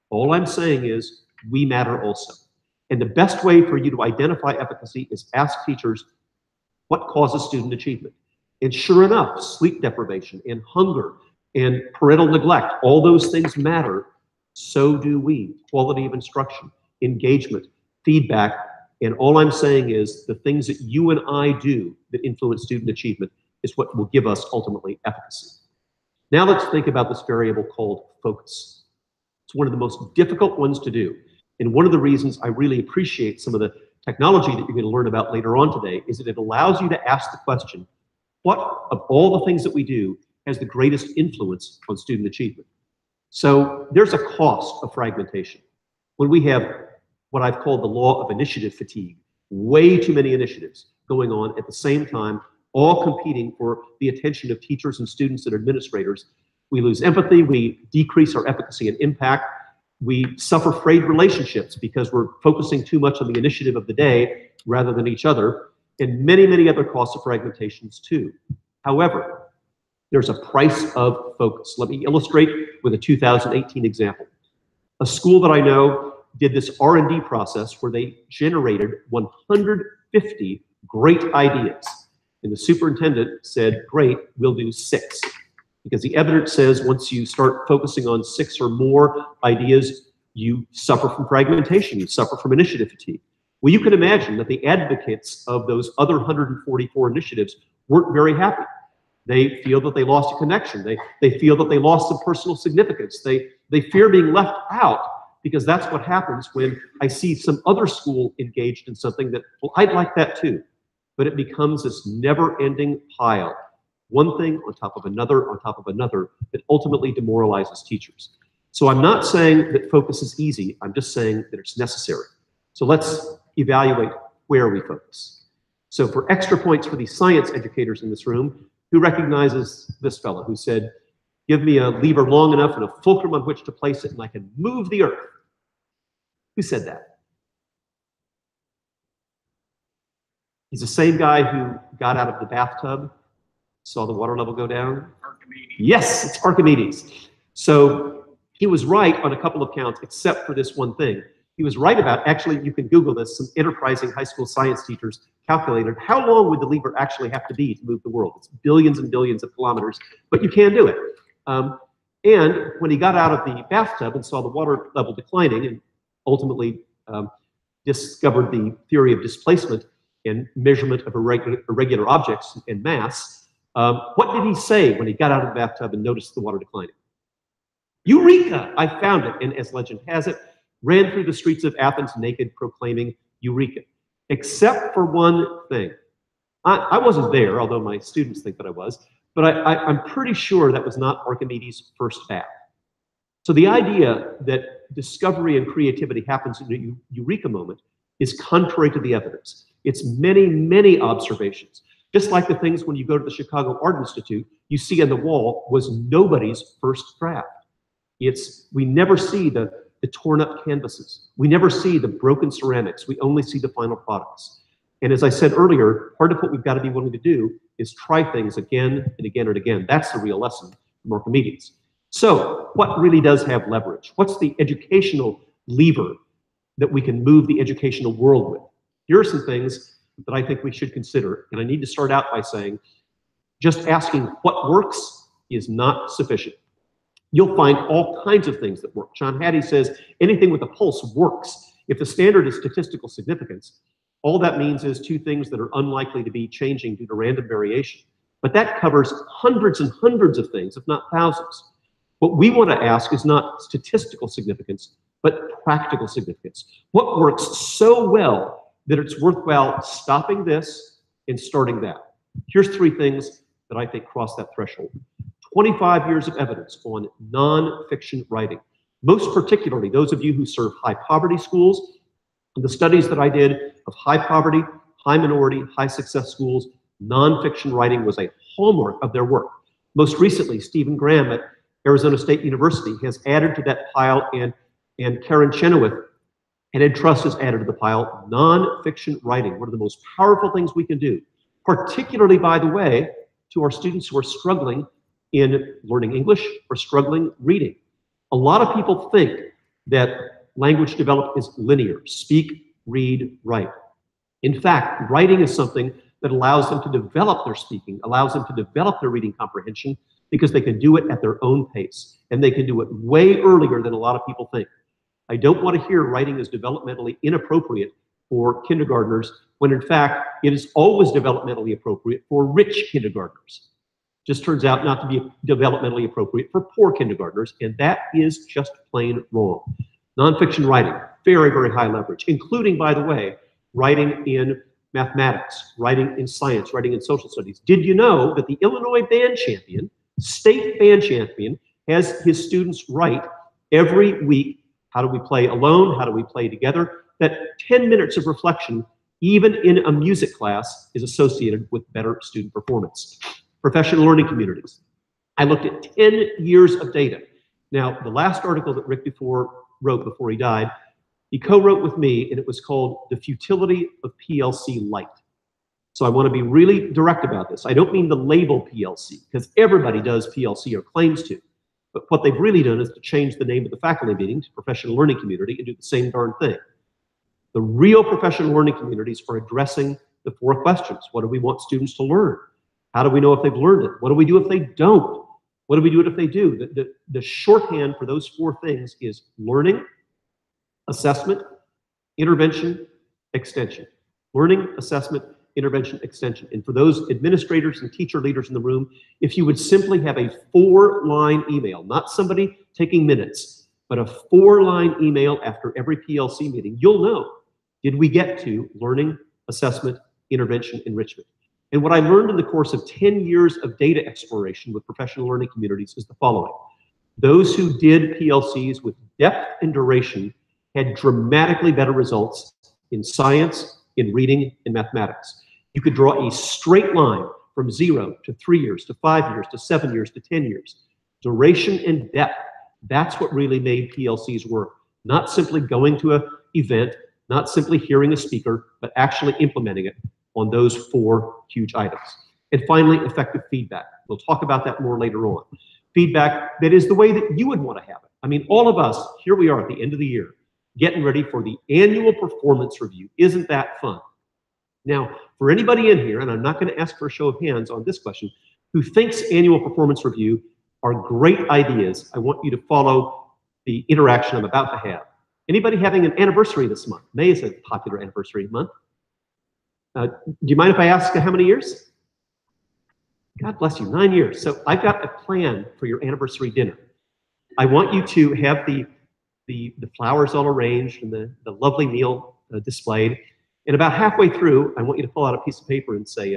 All I'm saying is we matter also. And the best way for you to identify efficacy is ask teachers what causes student achievement. And sure enough, sleep deprivation and hunger and parental neglect, all those things matter. So do we. Quality of instruction, engagement, feedback. And all I'm saying is the things that you and I do that influence student achievement is what will give us ultimately efficacy. Now let's think about this variable called focus. It's one of the most difficult ones to do. And one of the reasons I really appreciate some of the technology that you're going to learn about later on today is that it allows you to ask the question, what of all the things that we do has the greatest influence on student achievement? So there's a cost of fragmentation. When we have what I've called the law of initiative fatigue, way too many initiatives going on at the same time, all competing for the attention of teachers and students and administrators, we lose empathy, we decrease our efficacy and impact, we suffer frayed relationships because we're focusing too much on the initiative of the day rather than each other, and many, many other costs of fragmentations too. However, there's a price of focus. Let me illustrate with a 2018 example. A school that I know did this R&D process where they generated 150 great ideas. And the superintendent said, great, we'll do 6. Because the evidence says once you start focusing on 6 or more ideas, you suffer from fragmentation, you suffer from initiative fatigue. Well, you can imagine that the advocates of those other 144 initiatives weren't very happy. They feel that they lost a connection. They feel that they lost some personal significance. They fear being left out, because that's what happens when I see some other school engaged in something that, well, I'd like that too. But it becomes this never-ending pile, one thing on top of another that ultimately demoralizes teachers. So I'm not saying that focus is easy, I'm just saying that it's necessary. So let's evaluate where we focus. So for extra points for these science educators in this room, who recognizes this fellow who said, give me a lever long enough and a fulcrum on which to place it and I can move the earth? Who said that? He's the same guy who got out of the bathtub, saw the water level go down. Archimedes. Yes, it's Archimedes. So he was right on a couple of counts, except for this one thing. He was right about, actually, you can Google this, some enterprising high school science teachers calculated how long would the lever actually have to be to move the world. It's billions and billions of kilometers, but you can do it. And when he got out of the bathtub and saw the water level declining and ultimately discovered the theory of displacement and measurement of irregular objects and mass, what did he say when he got out of the bathtub and noticed the water declining? Eureka! I found it. And as legend has it, ran through the streets of Athens naked, proclaiming Eureka. Except for one thing. I wasn't there, although my students think that I was, but I'm pretty sure that was not Archimedes' first bath. So the idea that discovery and creativity happens in a eureka moment is contrary to the evidence. It's many, many observations. Just like the things when you go to the Chicago Art Institute, you see on the wall was nobody's first draft. We never see the torn up canvases. We never see the broken ceramics. We only see the final products. And as I said earlier, part of what we've got to be willing to do is try things again and again and again. That's the real lesson from Archimedes. So what really does have leverage? What's the educational lever that we can move the educational world with? Here are some things that I think we should consider. And I need to start out by saying, just asking what works is not sufficient. You'll find all kinds of things that work. John Hattie says anything with a pulse works. If the standard is statistical significance, all that means is 2 things that are unlikely to be changing due to random variation. But that covers hundreds and hundreds of things, if not thousands. What we want to ask is not statistical significance, but practical significance. What works so well that it's worthwhile stopping this and starting that? Here's 3 things that I think cross that threshold. 25 years of evidence on non-fiction writing. Most particularly, those of you who serve high poverty schools, the studies that I did of high poverty, high minority, high success schools, non-fiction writing was a hallmark of their work. Most recently, Stephen Graham at Arizona State University has added to that pile, and Karen Chenoweth and Ed Trust has added to the pile, nonfiction writing, one of the most powerful things we can do, particularly, by the way, to our students who are struggling in learning English or struggling reading. A lot of people think that language development is linear, speak, read, write. In fact, writing is something that allows them to develop their speaking, allows them to develop their reading comprehension, because they can do it at their own pace, and they can do it way earlier than a lot of people think. I don't want to hear writing is developmentally inappropriate for kindergartners, when in fact, it is always developmentally appropriate for rich kindergartners. Just turns out not to be developmentally appropriate for poor kindergartners, and that is just plain wrong. Nonfiction writing, very, very high leverage, including, by the way, writing in mathematics, writing in science, writing in social studies. Did you know that the Illinois band champion, state band champion, has his students write every week, how do we play alone, how do we play together? That 10 minutes of reflection, even in a music class, is associated with better student performance. Professional learning communities. I looked at 10 years of data. Now, the last article that Rick wrote before he died, he co-wrote with me, and it was called The Futility of PLC Light. So I want to be really direct about this. I don't mean the label PLC, because everybody does PLC or claims to. But what they've really done is to change the name of the faculty meeting to professional learning community and do the same darn thing. The real professional learning communities are addressing the 4 questions. What do we want students to learn? How do we know if they've learned it? What do we do if they don't? What do we do if they do? The shorthand for those 4 things is learning, assessment, intervention, extension. Learning, assessment, intervention, extension. And for those administrators and teacher leaders in the room, if you would simply have a 4-line email, not somebody taking minutes, but a 4-line email after every PLC meeting, you'll know, did we get to learning, assessment, intervention, enrichment? And what I learned in the course of 10 years of data exploration with professional learning communities is the following. Those who did PLCs with depth and duration had dramatically better results in science, in reading, and mathematics. You could draw a straight line from 0 to 3 years, to 5 years, to 7 years, to 10 years. Duration and depth, that's what really made PLCs work. Not simply going to an event, not simply hearing a speaker, but actually implementing it on those 4 huge items. And finally, effective feedback. We'll talk about that more later on. Feedback that is the way that you would want to have it. I mean, all of us, here we are at the end of the year, getting ready for the annual performance review. Isn't that fun? Now, for anybody in here, and I'm not going to ask for a show of hands on this question, who thinks annual performance review are great ideas, I want you to follow the interaction I'm about to have. Anybody having an anniversary this month? May is a popular anniversary month. Do you mind if I ask how many years? God bless you, 9 years. So I've got a plan for your anniversary dinner. I want you to have the flowers all arranged and the lovely meal displayed. And about halfway through, I want you to pull out a piece of paper and say,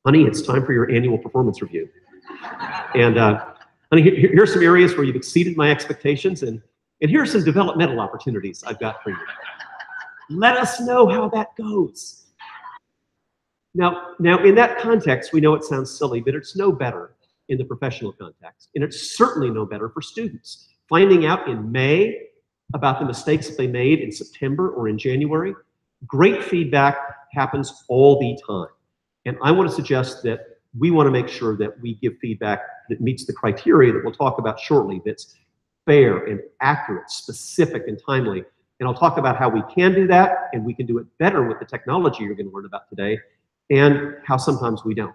honey, it's time for your annual performance review. And honey, here's some areas where you've exceeded my expectations, and here's some developmental opportunities I've got for you. Let us know how that goes. Now, in that context, we know it sounds silly, but it's no better in the professional context. And it's certainly no better for students. Finding out in May about the mistakes that they made in September or in January, great feedback happens all the time. And I want to suggest that we want to make sure that we give feedback that meets the criteria that we'll talk about shortly, that's fair and accurate, specific and timely. And I'll talk about how we can do that, and we can do it better with the technology you're going to learn about today, and how sometimes we don't.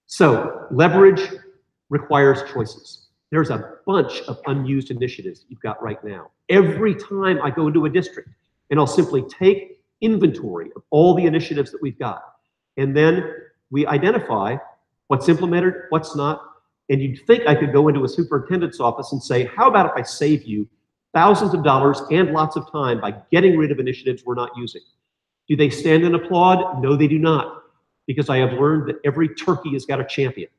So leverage requires choices. There's a bunch of unused initiatives you've got right now. Every time I go into a district, and I'll simply take inventory of all the initiatives that we've got, and then we identify what's implemented, what's not, and you'd think I could go into a superintendent's office and say, how about if I save you thousands of dollars and lots of time by getting rid of initiatives we're not using? Do they stand and applaud? No, they do not. Because I have learned that every turkey has got a champion.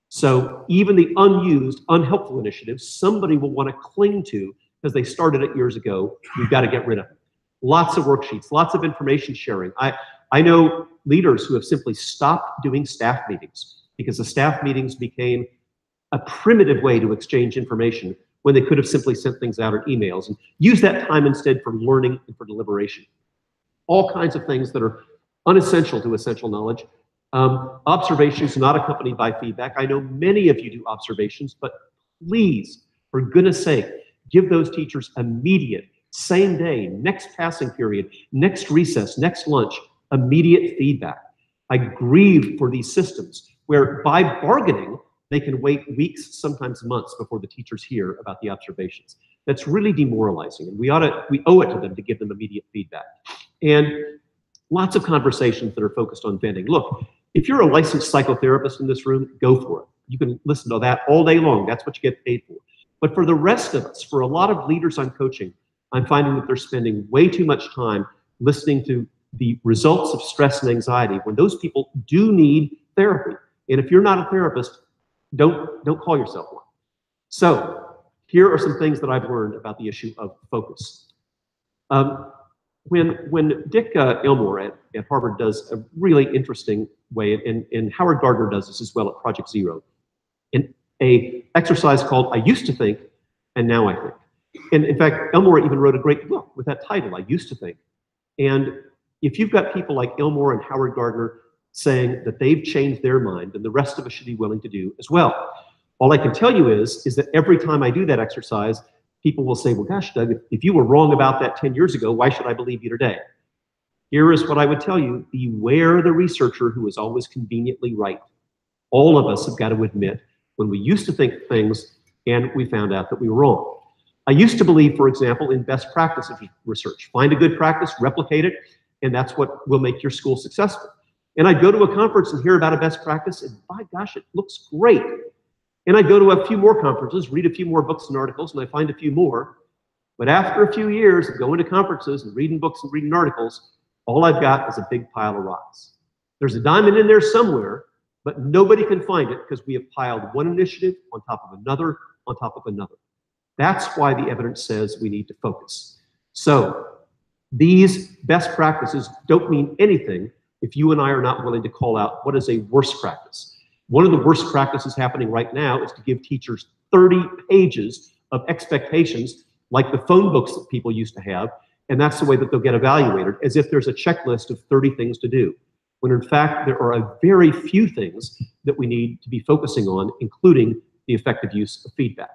So even the unused, unhelpful initiatives, somebody will want to cling to because they started it years ago. We've got to get rid of them. Lots of worksheets, lots of information sharing. I know leaders who have simply stopped doing staff meetings because the staff meetings became a primitive way to exchange information when they could have simply sent things out in emails and use that time instead for learning and for deliberation. All kinds of things that are unessential to essential knowledge. Observations not accompanied by feedback. I know many of you do observations, but please, for goodness sake, give those teachers immediate, same day, next passing period, next recess, next lunch, immediate feedback. I grieve for these systems where by bargaining, they can wait weeks, sometimes months before the teachers hear about the observations. That's really demoralizing, and we owe it to them to give them immediate feedback. And lots of conversations that are focused on venting. Look, if you're a licensed psychotherapist in this room, go for it. You can listen to that all day long. That's what you get paid for. But for the rest of us, for a lot of leaders I'm coaching, I'm finding that they're spending way too much time listening to the results of stress and anxiety when those people do need therapy. And if you're not a therapist, don't call yourself one. So here are some things that I've learned about the issue of focus. When Dick Elmore at Harvard does a really interesting way, and Howard Gardner does this as well at Project Zero, in a exercise called I Used to Think, and Now I Think. And in fact, Elmore even wrote a great book with that title, I Used to Think. And if you've got people like Elmore and Howard Gardner saying that they've changed their mind, then the rest of us should be willing to do as well. All I can tell you is that every time I do that exercise, people will say, well, gosh, Doug, if you were wrong about that 10 years ago, why should I believe you today? Here is what I would tell you. Beware the researcher who is always conveniently right. All of us have got to admit when we used to think things and we found out that we were wrong. I used to believe, for example, in best practices research. Find a good practice, replicate it, and that's what will make your school successful. And I'd go to a conference and hear about a best practice, and by gosh, it looks great. And I'd go to a few more conferences, read a few more books and articles, and I find a few more. But after a few years of going to conferences and reading books and reading articles, all I've got is a big pile of rocks. There's a diamond in there somewhere, but nobody can find it because we have piled one initiative on top of another, on top of another. That's why the evidence says we need to focus. So these best practices don't mean anything if you and I are not willing to call out what is a worst practice. One of the worst practices happening right now is to give teachers 30 pages of expectations like the phone books that people used to have, and that's the way that they'll get evaluated, as if there's a checklist of 30 things to do, when in fact there are a very few things that we need to be focusing on, including the effective use of feedback.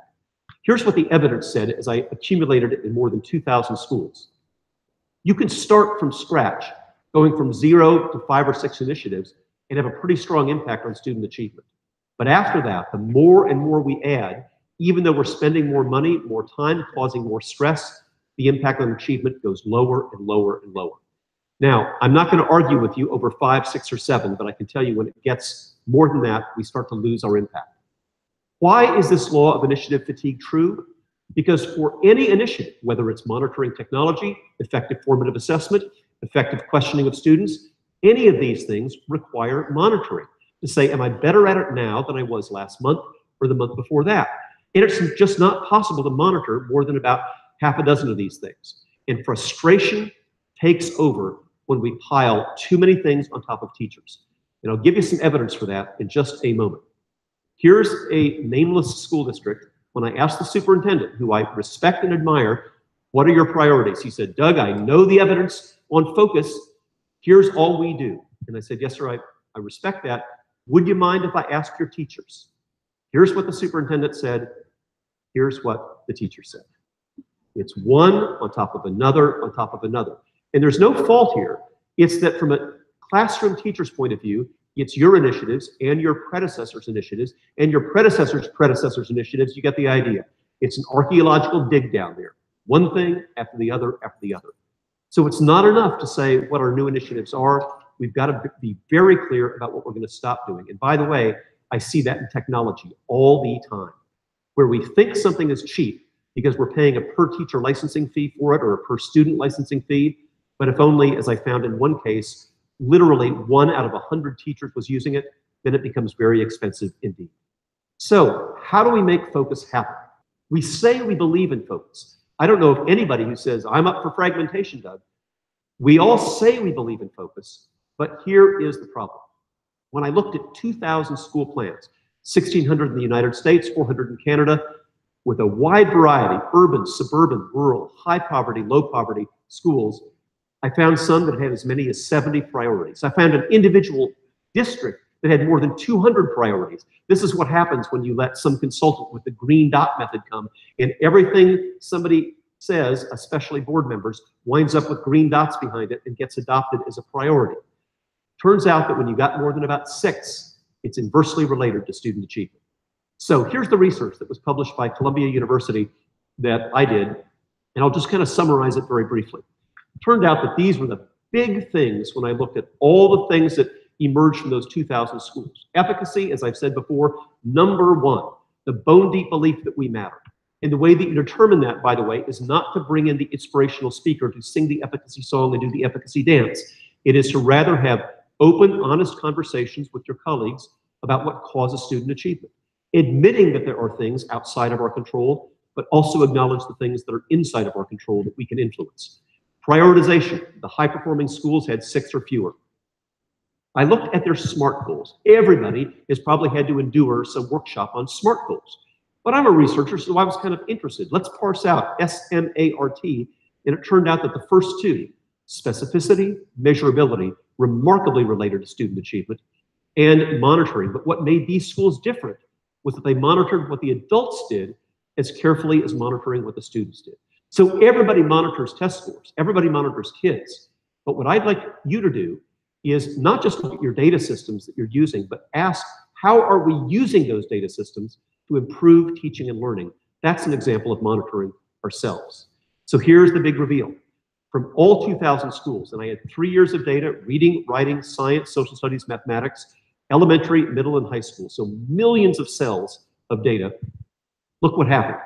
Here's what the evidence said as I accumulated it in more than 2,000 schools. You can start from scratch, going from 0 to 5 or 6 initiatives, and have a pretty strong impact on student achievement. But after that, the more and more we add, even though we're spending more money, more time, causing more stress, the impact on achievement goes lower and lower and lower. Now, I'm not going to argue with you over 5, 6, or 7, but I can tell you when it gets more than that, we start to lose our impact. Why is this law of initiative fatigue true? Because for any initiative, whether it's monitoring technology, effective formative assessment, effective questioning of students, any of these things require monitoring to say, am I better at it now than I was last month or the month before that? And it's just not possible to monitor more than about half a dozen of these things. And frustration takes over when we pile too many things on top of teachers. And I'll give you some evidence for that in just a moment. Here's a nameless school district. When I asked the superintendent, who I respect and admire, what are your priorities? He said, Doug, I know the evidence on focus. Here's all we do. And I said, yes, sir, I respect that. Would you mind if I ask your teachers? Here's what the superintendent said. Here's what the teacher said. It's one on top of another on top of another. And there's no fault here. It's that from a classroom teacher's point of view, it's your initiatives and your predecessors' initiatives and your predecessors' predecessors' initiatives. You get the idea. It's an archaeological dig down there. One thing after the other after the other. So it's not enough to say what our new initiatives are. We've got to be very clear about what we're going to stop doing. And by the way, I see that in technology all the time, where we think something is cheap because we're paying a per teacher licensing fee for it or a per student licensing fee. But if only, as I found in one case, literally 1 out of 100 teachers was using it, then it becomes very expensive indeed. So how do we make focus happen? We say we believe in focus. I don't know of anybody who says, I'm up for fragmentation, Doug. We all say we believe in focus, but here is the problem. When I looked at 2,000 school plans, 1,600 in the United States, 400 in Canada, with a wide variety, urban, suburban, rural, high poverty, low poverty schools. I found some that had as many as 70 priorities. I found an individual district that had more than 200 priorities. This is what happens when you let some consultant with the green dot method come, and everything somebody says, especially board members, winds up with green dots behind it and gets adopted as a priority. Turns out that when you got more than about 6, it's inversely related to student achievement. So here's the research that was published by Columbia University that I did, and I'll just kind of summarize it very briefly. It turned out that these were the big things when I looked at all the things that emerged from those 2,000 schools. Efficacy, as I've said before, number 1, the bone deep belief that we matter. And the way that you determine that, by the way, is not to bring in the inspirational speaker to sing the efficacy song and do the efficacy dance. It is to rather have open, honest conversations with your colleagues about what causes student achievement, admitting that there are things outside of our control, but also acknowledge the things that are inside of our control that we can influence. Prioritization. The high-performing schools had 6 or fewer. I looked at their SMART goals. Everybody has probably had to endure some workshop on SMART goals. But I'm a researcher, so I was kind of interested. Let's parse out SMART, and it turned out that the first 2, specificity, measurability, remarkably related to student achievement, and monitoring. But what made these schools different was that they monitored what the adults did as carefully as monitoring what the students did. So everybody monitors test scores, everybody monitors kids. But what I'd like you to do is not just look at your data systems that you're using, but ask, how are we using those data systems to improve teaching and learning? That's an example of monitoring ourselves. So here's the big reveal. From all 2,000 schools, and I had 3 years of data, reading, writing, science, social studies, mathematics, elementary, middle, and high school. So millions of cells of data. Look what happened.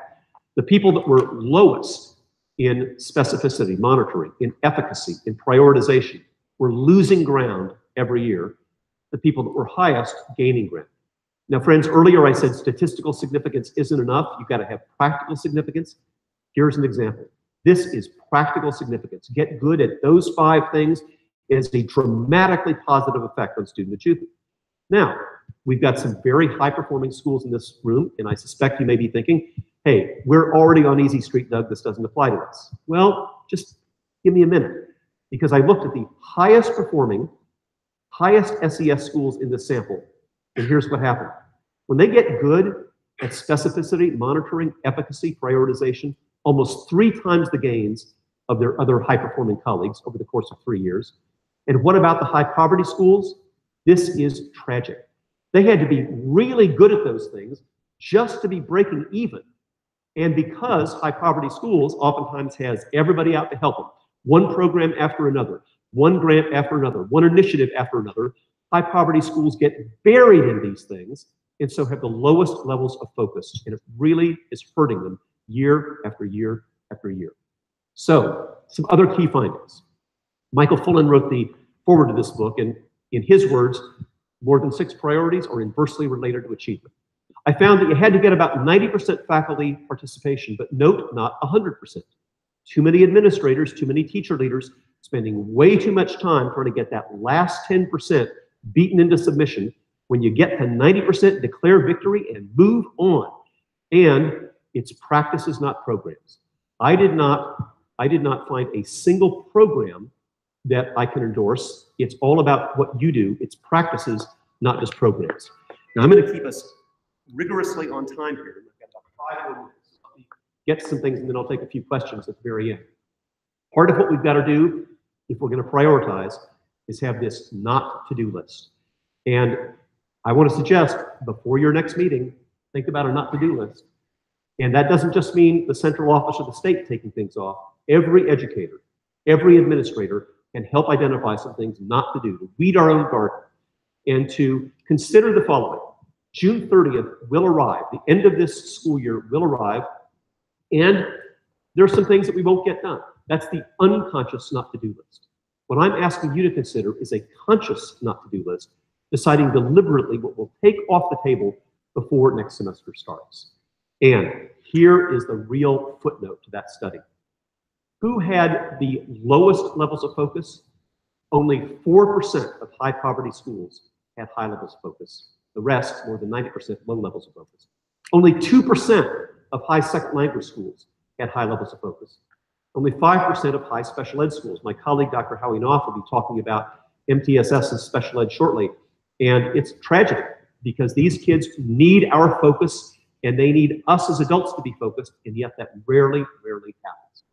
The people that were lowest in specificity, monitoring, in efficacy, in prioritization, were losing ground every year. The people that were highest gaining ground. Now, friends, earlier I said statistical significance isn't enough. You've got to have practical significance. Here's an example. This is practical significance. Get good at those 5 things is a dramatically positive effect on student achievement. Now, we've got some very high-performing schools in this room, and I suspect you may be thinking, hey, we're already on easy street, Doug. This doesn't apply to us. Well, just give me a minute, because I looked at the highest performing, highest SES schools in this sample, and here's what happened. When they get good at specificity, monitoring, efficacy, prioritization, almost 3 times the gains of their other high-performing colleagues over the course of 3 years. And what about the high-poverty schools? This is tragic. They had to be really good at those things just to be breaking even. And because high-poverty schools oftentimes has everybody out to help them, one program after another, one grant after another, one initiative after another, high-poverty schools get buried in these things and so have the lowest levels of focus. And it really is hurting them year after year after year. So, some other key findings. Michael Fullen wrote the foreword to this book, and in his words, more than 6 priorities are inversely related to achievement. I found that you had to get about 90% faculty participation, but note, not 100%. Too many administrators, too many teacher leaders spending way too much time trying to get that last 10% beaten into submission. When you get to 90%, declare victory and move on. And it's practices, not programs. I did not find a single program that I can endorse. It's all about what you do. It's practices, not just programs. Now I'm going to keep us rigorously on time here. I've got about 5 more minutes. Let me get some things, and then I'll take a few questions at the very end. Part of what we've got to do, if we're going to prioritize, is have this not to-do list. And I want to suggest, before your next meeting, think about a not to-do list. And that doesn't just mean the central office of the state taking things off. Every educator, every administrator can help identify some things not to do, to weed our own garden, and to consider the following. June 30th will arrive. The end of this school year will arrive, and there are some things that we won't get done. That's the unconscious not to-do list. What I'm asking you to consider is a conscious not to-do list, deciding deliberately what we'll take off the table before next semester starts. And here is the real footnote to that study. Who had the lowest levels of focus? Only 4% of high poverty schools had high levels of focus. The rest, more than 90%, low levels of focus. Only 2% of high second language schools had high levels of focus. Only 5% of high special ed schools. My colleague, Dr. Howie Knopf, will be talking about MTSS and special ed shortly. And it's tragic because these kids need our focus and they need us as adults to be focused, and yet that rarely happens.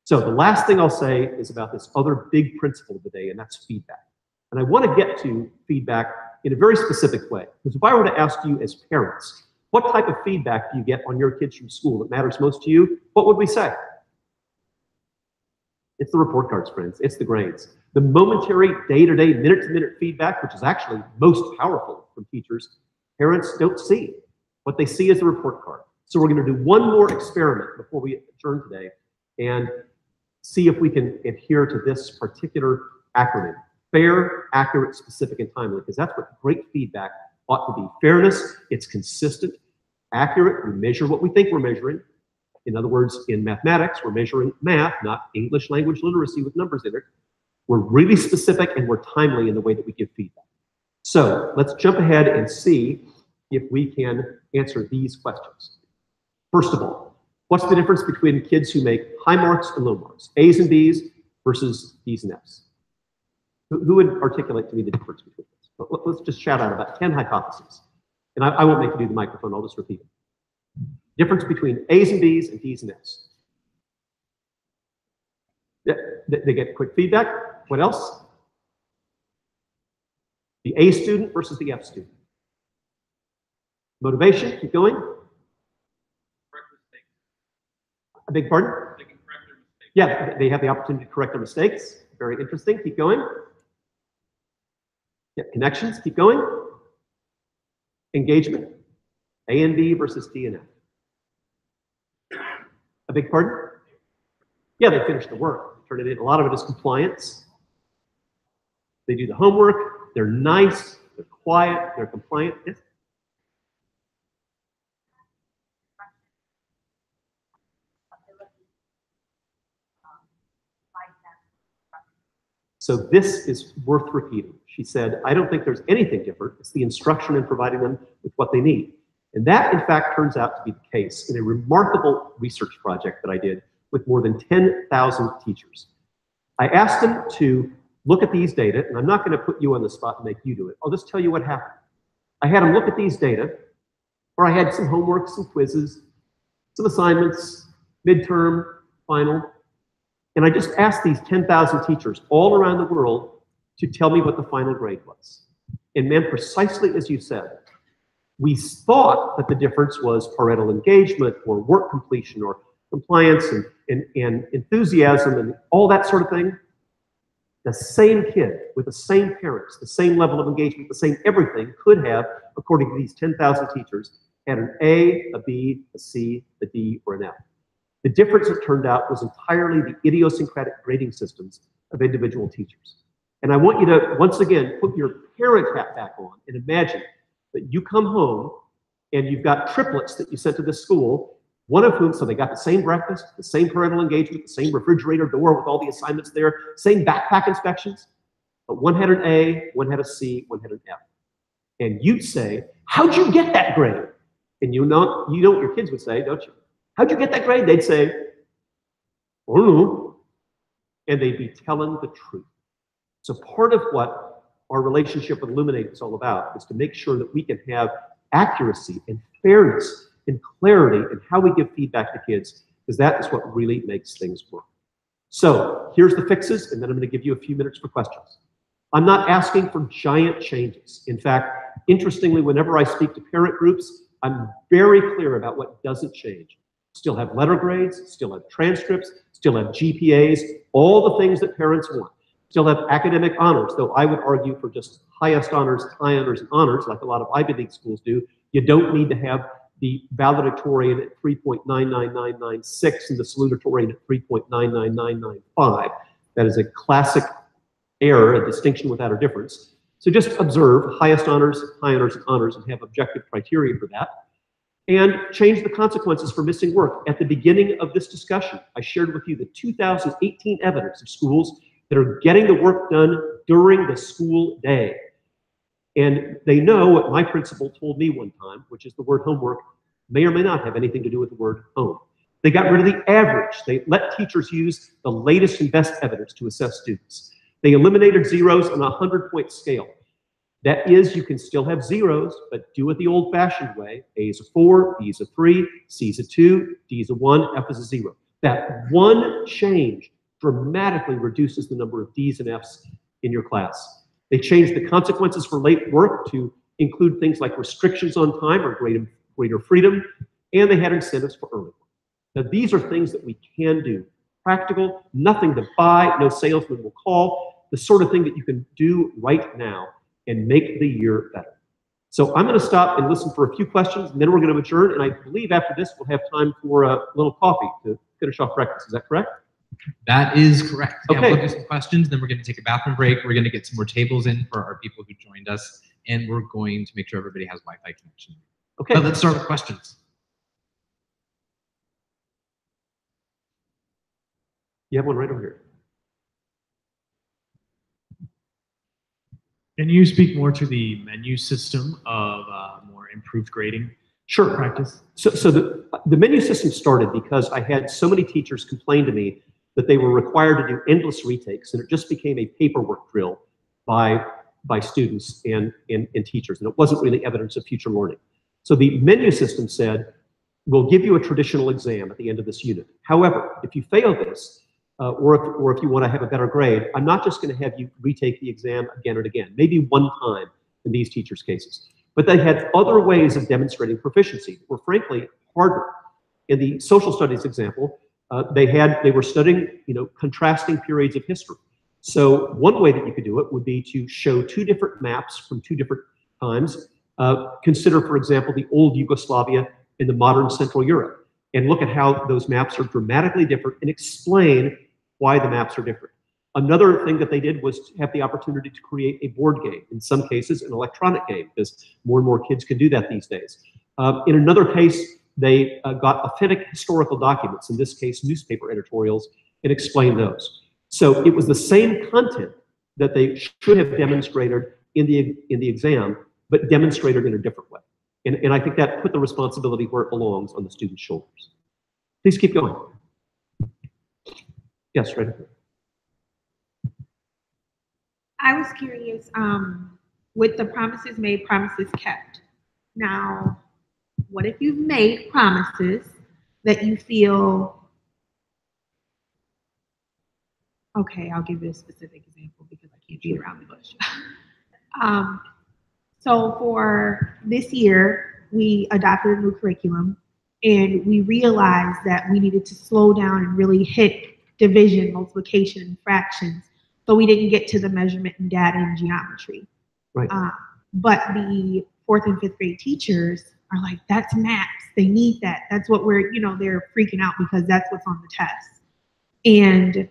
So the last thing I'll say is about this other big principle of the day, and that's feedback. And I want to get to feedback in a very specific way. Because if I were to ask you as parents, what type of feedback do you get on your kids from school that matters most to you? What would we say? It's the report cards, friends. It's the grades. The momentary, day-to-day, minute-to-minute feedback, which is actually most powerful from teachers, parents don't see. What they see is the report card. So we're going to do one more experiment before we adjourn today and see if we can adhere to this particular acronym. Fair, accurate, specific, and timely, because that's what great feedback ought to be. Fairness, it's consistent. Accurate, we measure what we think we're measuring. In other words, in mathematics, we're measuring math, not English language literacy with numbers in it. We're really specific and we're timely in the way that we give feedback. So let's jump ahead and see if we can answer these questions. First of all, what's the difference between kids who make high marks and low marks, A's and B's versus D's and F's? Who would articulate to me the difference between this? Let's just shout out about 10 hypotheses. And I won't make you do the microphone, I'll just repeat it. Difference between A's and B's and D's and F's. They get quick feedback. What else? The A student versus the F student. Motivation, keep going. I beg pardon? They can correct their mistakes. Yeah, they have the opportunity to correct their mistakes. Very interesting, keep going. Yeah, connections, keep going. Engagement, A and B versus D and F. I beg pardon? Yeah, they finish the work, turn it in. A lot of it is compliance. They do the homework, they're nice, they're quiet, they're compliant. Yes? So this is worth repeating. She said, I don't think there's anything different. It's the instruction in providing them with what they need. And that, in fact, turns out to be the case in a remarkable research project that I did with more than 10,000 teachers. I asked them to look at these data, and I'm not going to put you on the spot and make you do it. I'll just tell you what happened. I had them look at these data, or I had some homework, some quizzes, some assignments, midterm, final, and I just asked these 10,000 teachers all around the world to tell me what the final grade was. And man, precisely as you said, we thought that the difference was parental engagement or work completion or compliance and enthusiasm and all that sort of thing. The same kid with the same parents, the same level of engagement, the same everything could have, according to these 10,000 teachers, had an A, a B, a C, a D, or an F. The difference, it turned out, was entirely the idiosyncratic grading systems of individual teachers. And I want you to, once again, put your parent hat back on and imagine that you come home and you've got triplets that you sent to this school, one of whom, so they got the same breakfast, the same parental engagement, the same refrigerator door with all the assignments there, same backpack inspections, but one had an A, one had a C, one had an F. And you'd say, how'd you get that grade? And you know what your kids would say, don't you? How'd you get that grade? They'd say, I don't know. And they'd be telling the truth. So part of what our relationship with Illuminate is all about is to make sure that we can have accuracy and fairness and clarity in how we give feedback to kids, because that is what really makes things work. So here's the fixes, and then I'm going to give you a few minutes for questions. I'm not asking for giant changes. In fact, interestingly, whenever I speak to parent groups, I'm very clear about what doesn't change. Still have letter grades, still have transcripts, still have GPAs, all the things that parents want. Still have academic honors, though I would argue for just highest honors, high honors, and honors, like a lot of Ivy League schools do. You don't need to have the valedictorian at 3.99996 and the salutatorian at 3.99995. That is a classic error, a distinction without a difference. So just observe highest honors, high honors, and honors, and have objective criteria for that. And change the consequences for missing work. At the beginning of this discussion, I shared with you the 2018 evidence of schools that are getting the work done during the school day. And they know what my principal told me one time, which is the word homework may or may not have anything to do with the word home. They got rid of the average. They let teachers use the latest and best evidence to assess students. They eliminated zeros on a 100-point scale. That is, you can still have zeros, but do it the old-fashioned way. A is a 4, B is a 3, C is a 2, D is a 1, F is a 0. That one change dramatically reduces the number of D's and F's in your class. They changed the consequences for late work to include things like restrictions on time or greater freedom, and they had incentives for early work. Now, these are things that we can do. Practical, nothing to buy, no salesman will call, the sort of thing that you can do right now and make the year better. So I'm going to stop and listen for a few questions, and then we're going to adjourn, and I believe after this we'll have time for a little coffee to finish off breakfast. Is that correct? That is correct. Yeah, Okay. we'll do some questions, then we're going to take a bathroom break. We're going to get some more tables in for our people who joined us, and we're going to make sure everybody has Wi-Fi connection. Okay. But let's start with questions. You have one right over here. Can you speak more to the menu system of more improved grading Sure. practice? So the menu system started because I had so many teachers complain to me that they were required to do endless retakes, and it just became a paperwork drill by students and teachers, and it wasn't really evidence of future learning. So the menu system said, we'll give you a traditional exam at the end of this unit. However, if you fail this, or if you want to have a better grade, I'm not just going to have you retake the exam again and again, maybe one time in these teachers' cases. But they had other ways of demonstrating proficiency that were frankly harder. In the social studies example, they were studying, contrasting periods of history. So one way that you could do it would be to show two different maps from two different times. Consider, for example, the old Yugoslavia and the modern Central Europe, and look at how those maps are dramatically different and explain why the maps are different. Another thing that they did was to have the opportunity to create a board game, in some cases an electronic game, because more and more kids can do that these days. In another case, they got authentic historical documents, in this case newspaper editorials, and explained those. So it was the same content that they should have demonstrated in the exam, but demonstrated in a different way. And I think that put the responsibility where it belongs, on the student's shoulders. Please keep going. Yes, right here. I was curious, with the promises made, promises kept. Now, what if you've made promises that you feel, okay, I'll give you a specific example because I can't beat around the bush. So for this year, we adopted a new curriculum, and we realized that we needed to slow down and really hit division, multiplication, and fractions. So we didn't get to the measurement and data and geometry. Right. But the 4th and 5th grade teachers are like, that's maths. They need that. That's what they're freaking out because that's what's on the test. And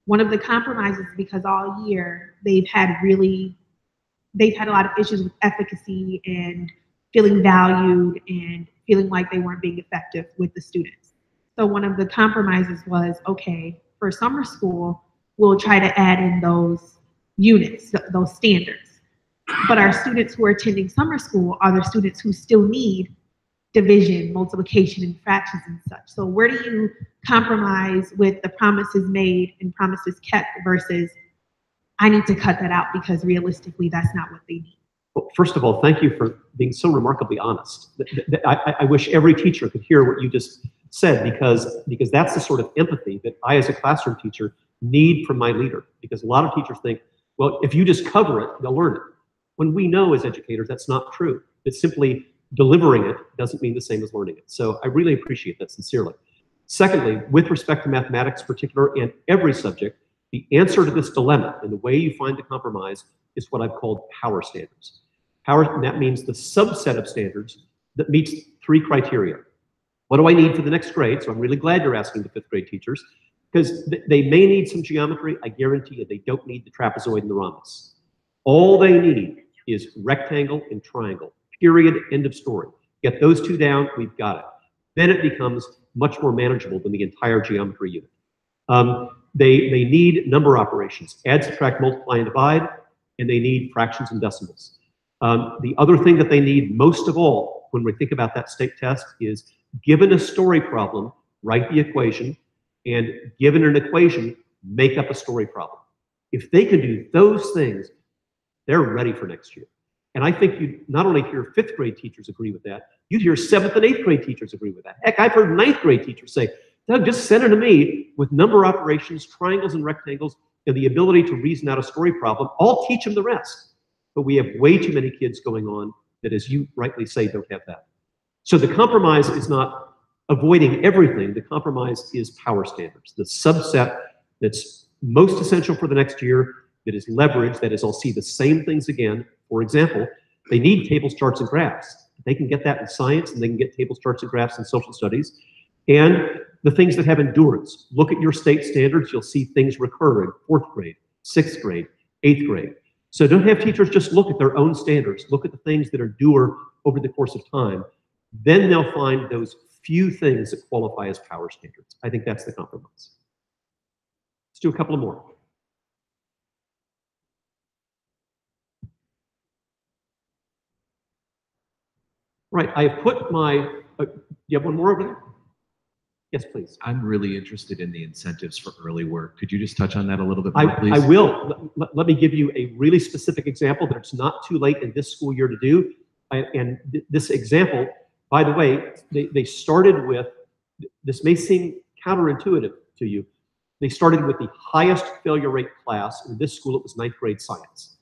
one of the compromises, because all year they've had a lot of issues with efficacy and feeling valued and feeling like they weren't being effective with the students. So one of the compromises was, okay, for summer school, we'll try to add in those units, those standards. But our students who are attending summer school are the students who still need division, multiplication, and fractions and such. So where do you compromise with the promises made and promises kept versus I need to cut that out because realistically that's not what they need? Well, first of all, thank you for being so remarkably honest. I wish every teacher could hear what you just said, because that's the sort of empathy that I, as a classroom teacher, need from my leader. Because a lot of teachers think, well, if you just cover it, they'll learn it. When we know as educators that's not true. That simply delivering it doesn't mean the same as learning it. So I really appreciate that sincerely. Secondly, with respect to mathematics in particular and every subject, the answer to this dilemma and the way you find the compromise is what I've called power standards. Power, and that means the subset of standards that meets 3 criteria. What do I need for the next grade? So I'm really glad you're asking the 5th grade teachers, because they may need some geometry. I guarantee you they don't need the trapezoid and the rhombus. All they need is rectangle and triangle, period, end of story. Get those 2 down, we've got it. Then it becomes much more manageable than the entire geometry unit. They need number operations, add, subtract, multiply, and divide, and they need fractions and decimals. The other thing that they need most of all when we think about that state test is, given a story problem, write the equation, and given an equation, make up a story problem. If they can do those things, they're ready for next year. And I think you not only hear 5th grade teachers agree with that, you'd hear 7th and 8th grade teachers agree with that. Heck, I've heard 9th grade teachers say, Doug, just send it to me with number operations, triangles and rectangles, and the ability to reason out a story problem. I'll teach them the rest. But we have way too many kids going on that, as you rightly say, don't have that. So the compromise is not avoiding everything. The compromise is power standards, the subset that's most essential for the next year, that is leveraged, that is, I'll see the same things again. For example, they need tables, charts, and graphs. They can get that in science, and they can get tables, charts, and graphs in social studies. And the things that have endurance. Look at your state standards. You'll see things recur in 4th grade, 6th grade, 8th grade. So don't have teachers just look at their own standards. Look at the things that endure over the course of time. Then they'll find those few things that qualify as power standards. I think that's the compromise. Let's do a couple of more. Right, I have put my, you have one more over there? Yes, please. I'm really interested in the incentives for early work. Could you just touch on that a little bit more, please? I will. Let me give you a really specific example that it's not too late in this school year to do. This example, by the way, they started with, this may seem counterintuitive to you, they started with the highest failure rate class. In this school, it was 9th grade science.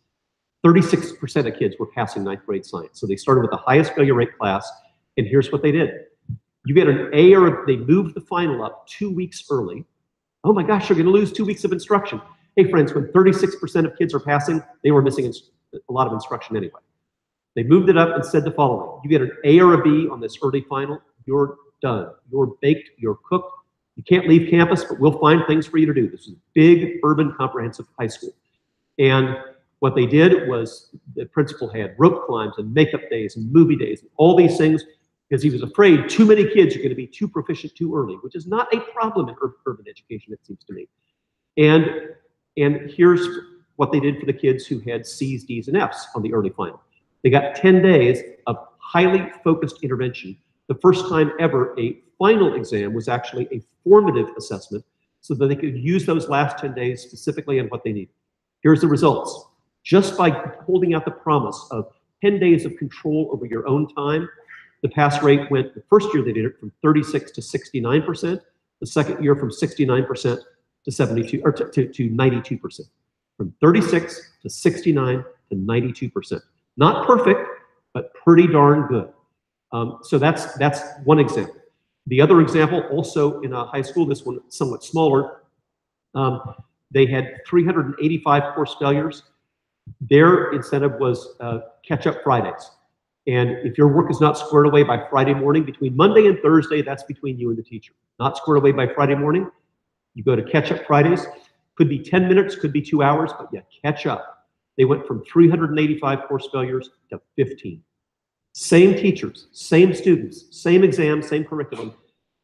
36% of kids were passing 9th grade science. So they started with the highest failure rate class, and here's what they did. You get an A, or they moved the final up 2 weeks early. Oh my gosh, you're gonna lose 2 weeks of instruction. Hey friends, when 36% of kids are passing, they were missing a lot of instruction anyway. They moved it up and said the following: you get an A or a B on this early final, you're done. You're baked, you're cooked. You can't leave campus, but we'll find things for you to do. This is a big urban comprehensive high school. And what they did was the principal had rope climbs and makeup days and movie days and all these things, because he was afraid too many kids are going to be too proficient too early, which is not a problem in urban education, it seems to me. And here's what they did for the kids who had C's, D's, and F's on the early final. They got 10 days of highly focused intervention. The first time ever a final exam was actually a formative assessment, so that they could use those last 10 days specifically on what they need. Here's the results. Just by holding out the promise of 10 days of control over your own time, the pass rate went, the first year they did it, from 36 to 69%, the second year from 69% to 72, or to 92%. From 36 to 69 to 92%. Not perfect, but pretty darn good. So that's one example. The other example, also in a high school, this one somewhat smaller, they had 385 course failures. Their incentive was catch-up Fridays. And if your work is not squared away by Friday morning, between Monday and Thursday, that's between you and the teacher. Not squared away by Friday morning, you go to catch-up Fridays. Could be 10 minutes, could be 2 hours, but yeah, catch up. They went from 385 course failures to 15. Same teachers, same students, same exams, same curriculum.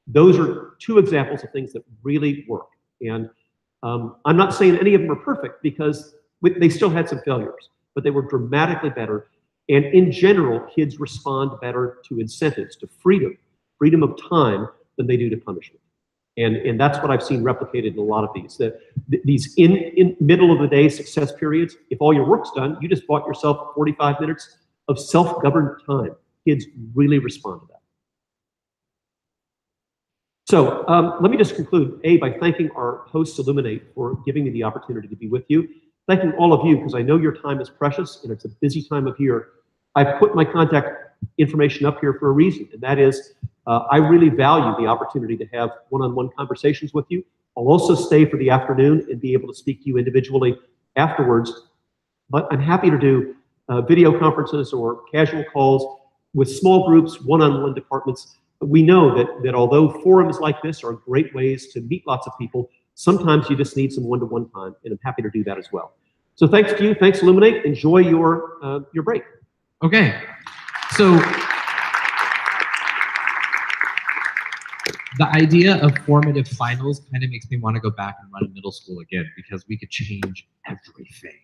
Those are two examples of things that really work. And I'm not saying any of them are perfect, because they still had some failures, but they were dramatically better. And in general, kids respond better to incentives, to freedom of time, than they do to punishment. And that's what I've seen replicated in a lot of these. These in middle of the day success periods, if all your work's done, you just bought yourself 45 minutes of self-governed time. Kids really respond to that. So let me just conclude, by thanking our hosts, Illuminate, for giving me the opportunity to be with you. Thanking all of you, because I know your time is precious and it's a busy time of year. I've put my contact information up here for a reason, and that is I really value the opportunity to have one-on-one conversations with you. I'll also stay for the afternoon and be able to speak to you individually afterwards, but I'm happy to do video conferences or casual calls with small groups, one-on-one departments. We know that although forums like this are great ways to meet lots of people, sometimes you just need some one-to-one time, and I'm happy to do that as well. So thanks to you, thanks Illuminate. Enjoy your break. Okay, so the idea of formative finals kind of makes me want to go back and run middle school again, because we could change everything.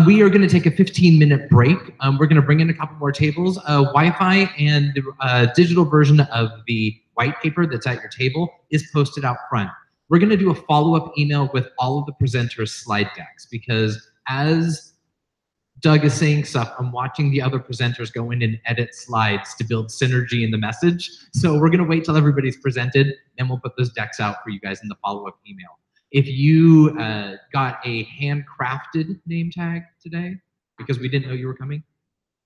We are going to take a 15-minute break. We're going to bring in a couple more tables. Wi-Fi and the digital version of the white paper that's at your table is posted out front. We're going to do a follow-up email with all of the presenters' slide decks, because as Doug is saying stuff, I'm watching the other presenters go in and edit slides to build synergy in the message. So we're going to wait till everybody's presented, and we'll put those decks out for you guys in the follow-up email. If you got a handcrafted name tag today because we didn't know you were coming,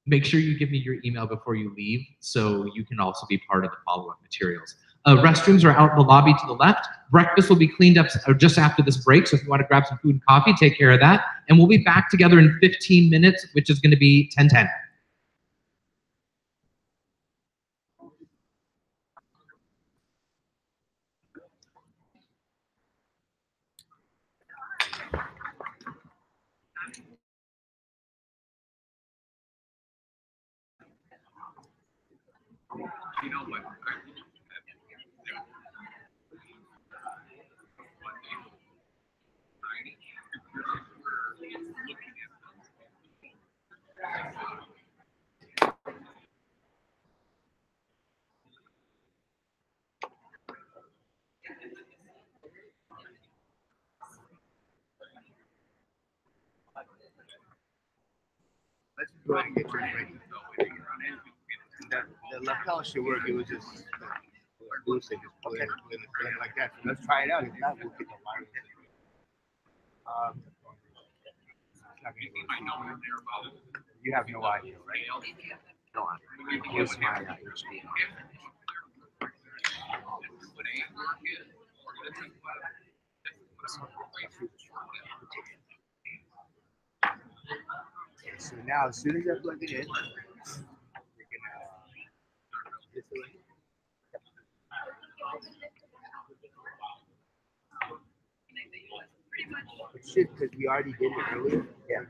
make sure you give me your email before you leave so you can also be part of the follow-up materials. Restrooms are out in the lobby to the left. Breakfast will be cleaned up just after this break, so if you want to grab some food and coffee, take care of that. And we'll be back together in 15 minutes, which is going to be 10:10. You know what? Let's go ahead and get yours ready. The lapel should work. It was just loose and just put it like that. So let's try it out. If not, we'll get the wire. You have no idea, right? No idea. Here's my HDMI. So now, as soon as I plug it in, we're gonna it should, because we already did it earlier. Yeah.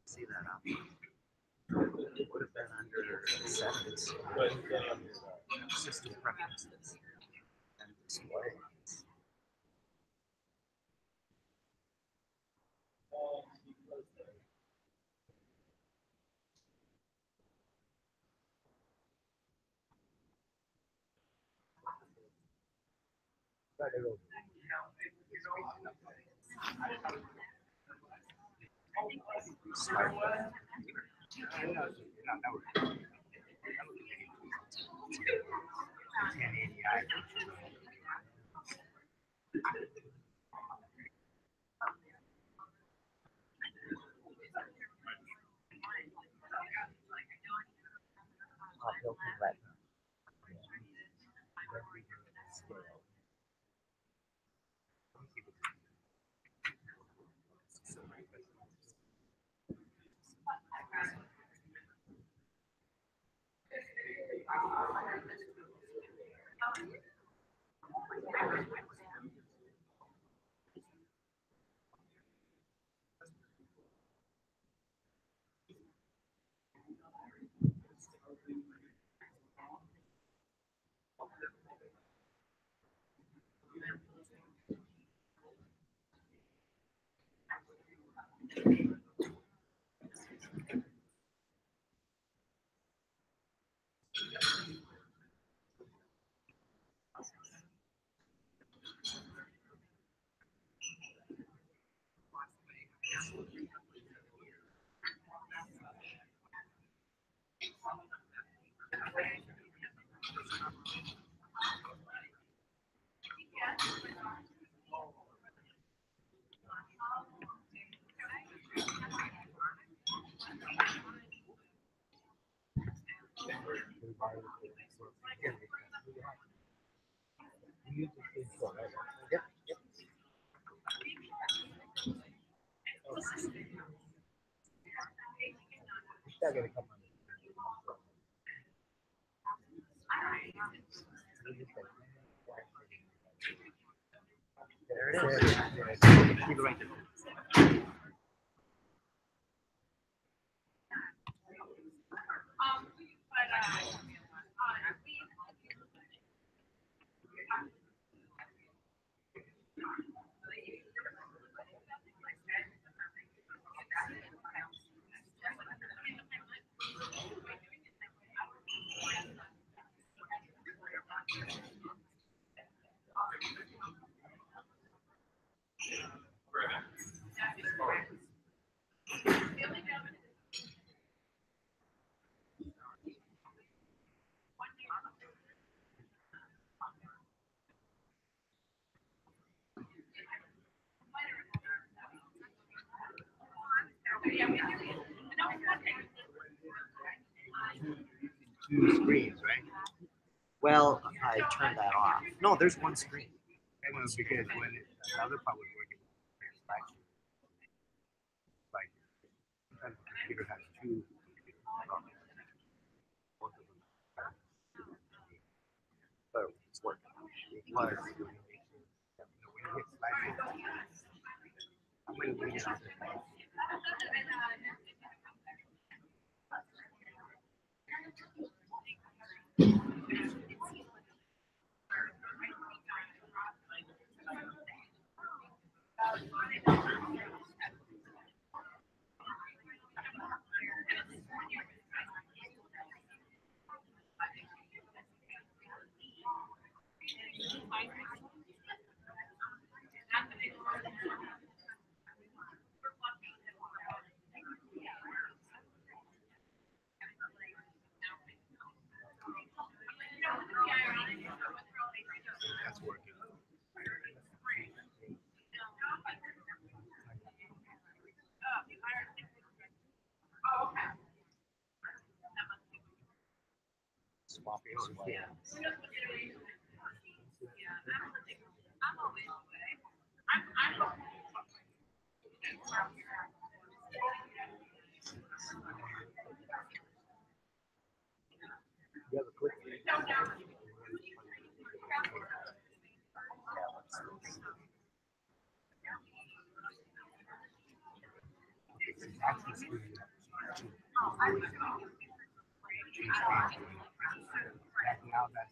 See that up. Would have been under settings. System preferences. And display. There it is. Keep it right there. Two screens, right? Well, I turned that off. No, there's one screen. I know, because when the other part was working, it's like sometimes the computer has two. So it's working. It was. When you hit slide, I'm going to bring it out. That's working. Swapping on yeah. You have a click. Now that's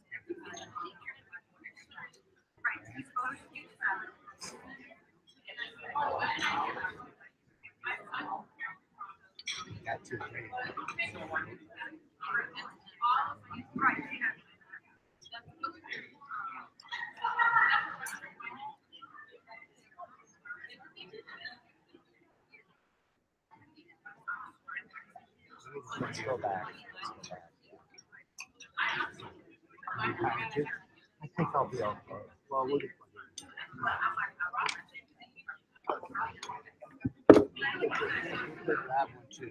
that's it. Let's go back. I think I'll be okay. Well, we'll get that one too.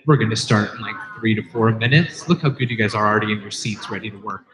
We're going to start in like 3 to 4 minutes. Look how good you guys are already in your seats, ready to work.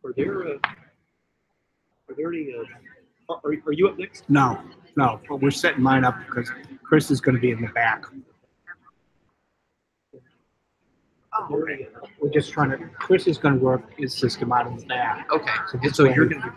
Are there any, are you up next? No, but we're setting mine up because Chris is going to be in the back. We're just trying to, Chris is going to work his system out in the back. Okay, this so way you're going to be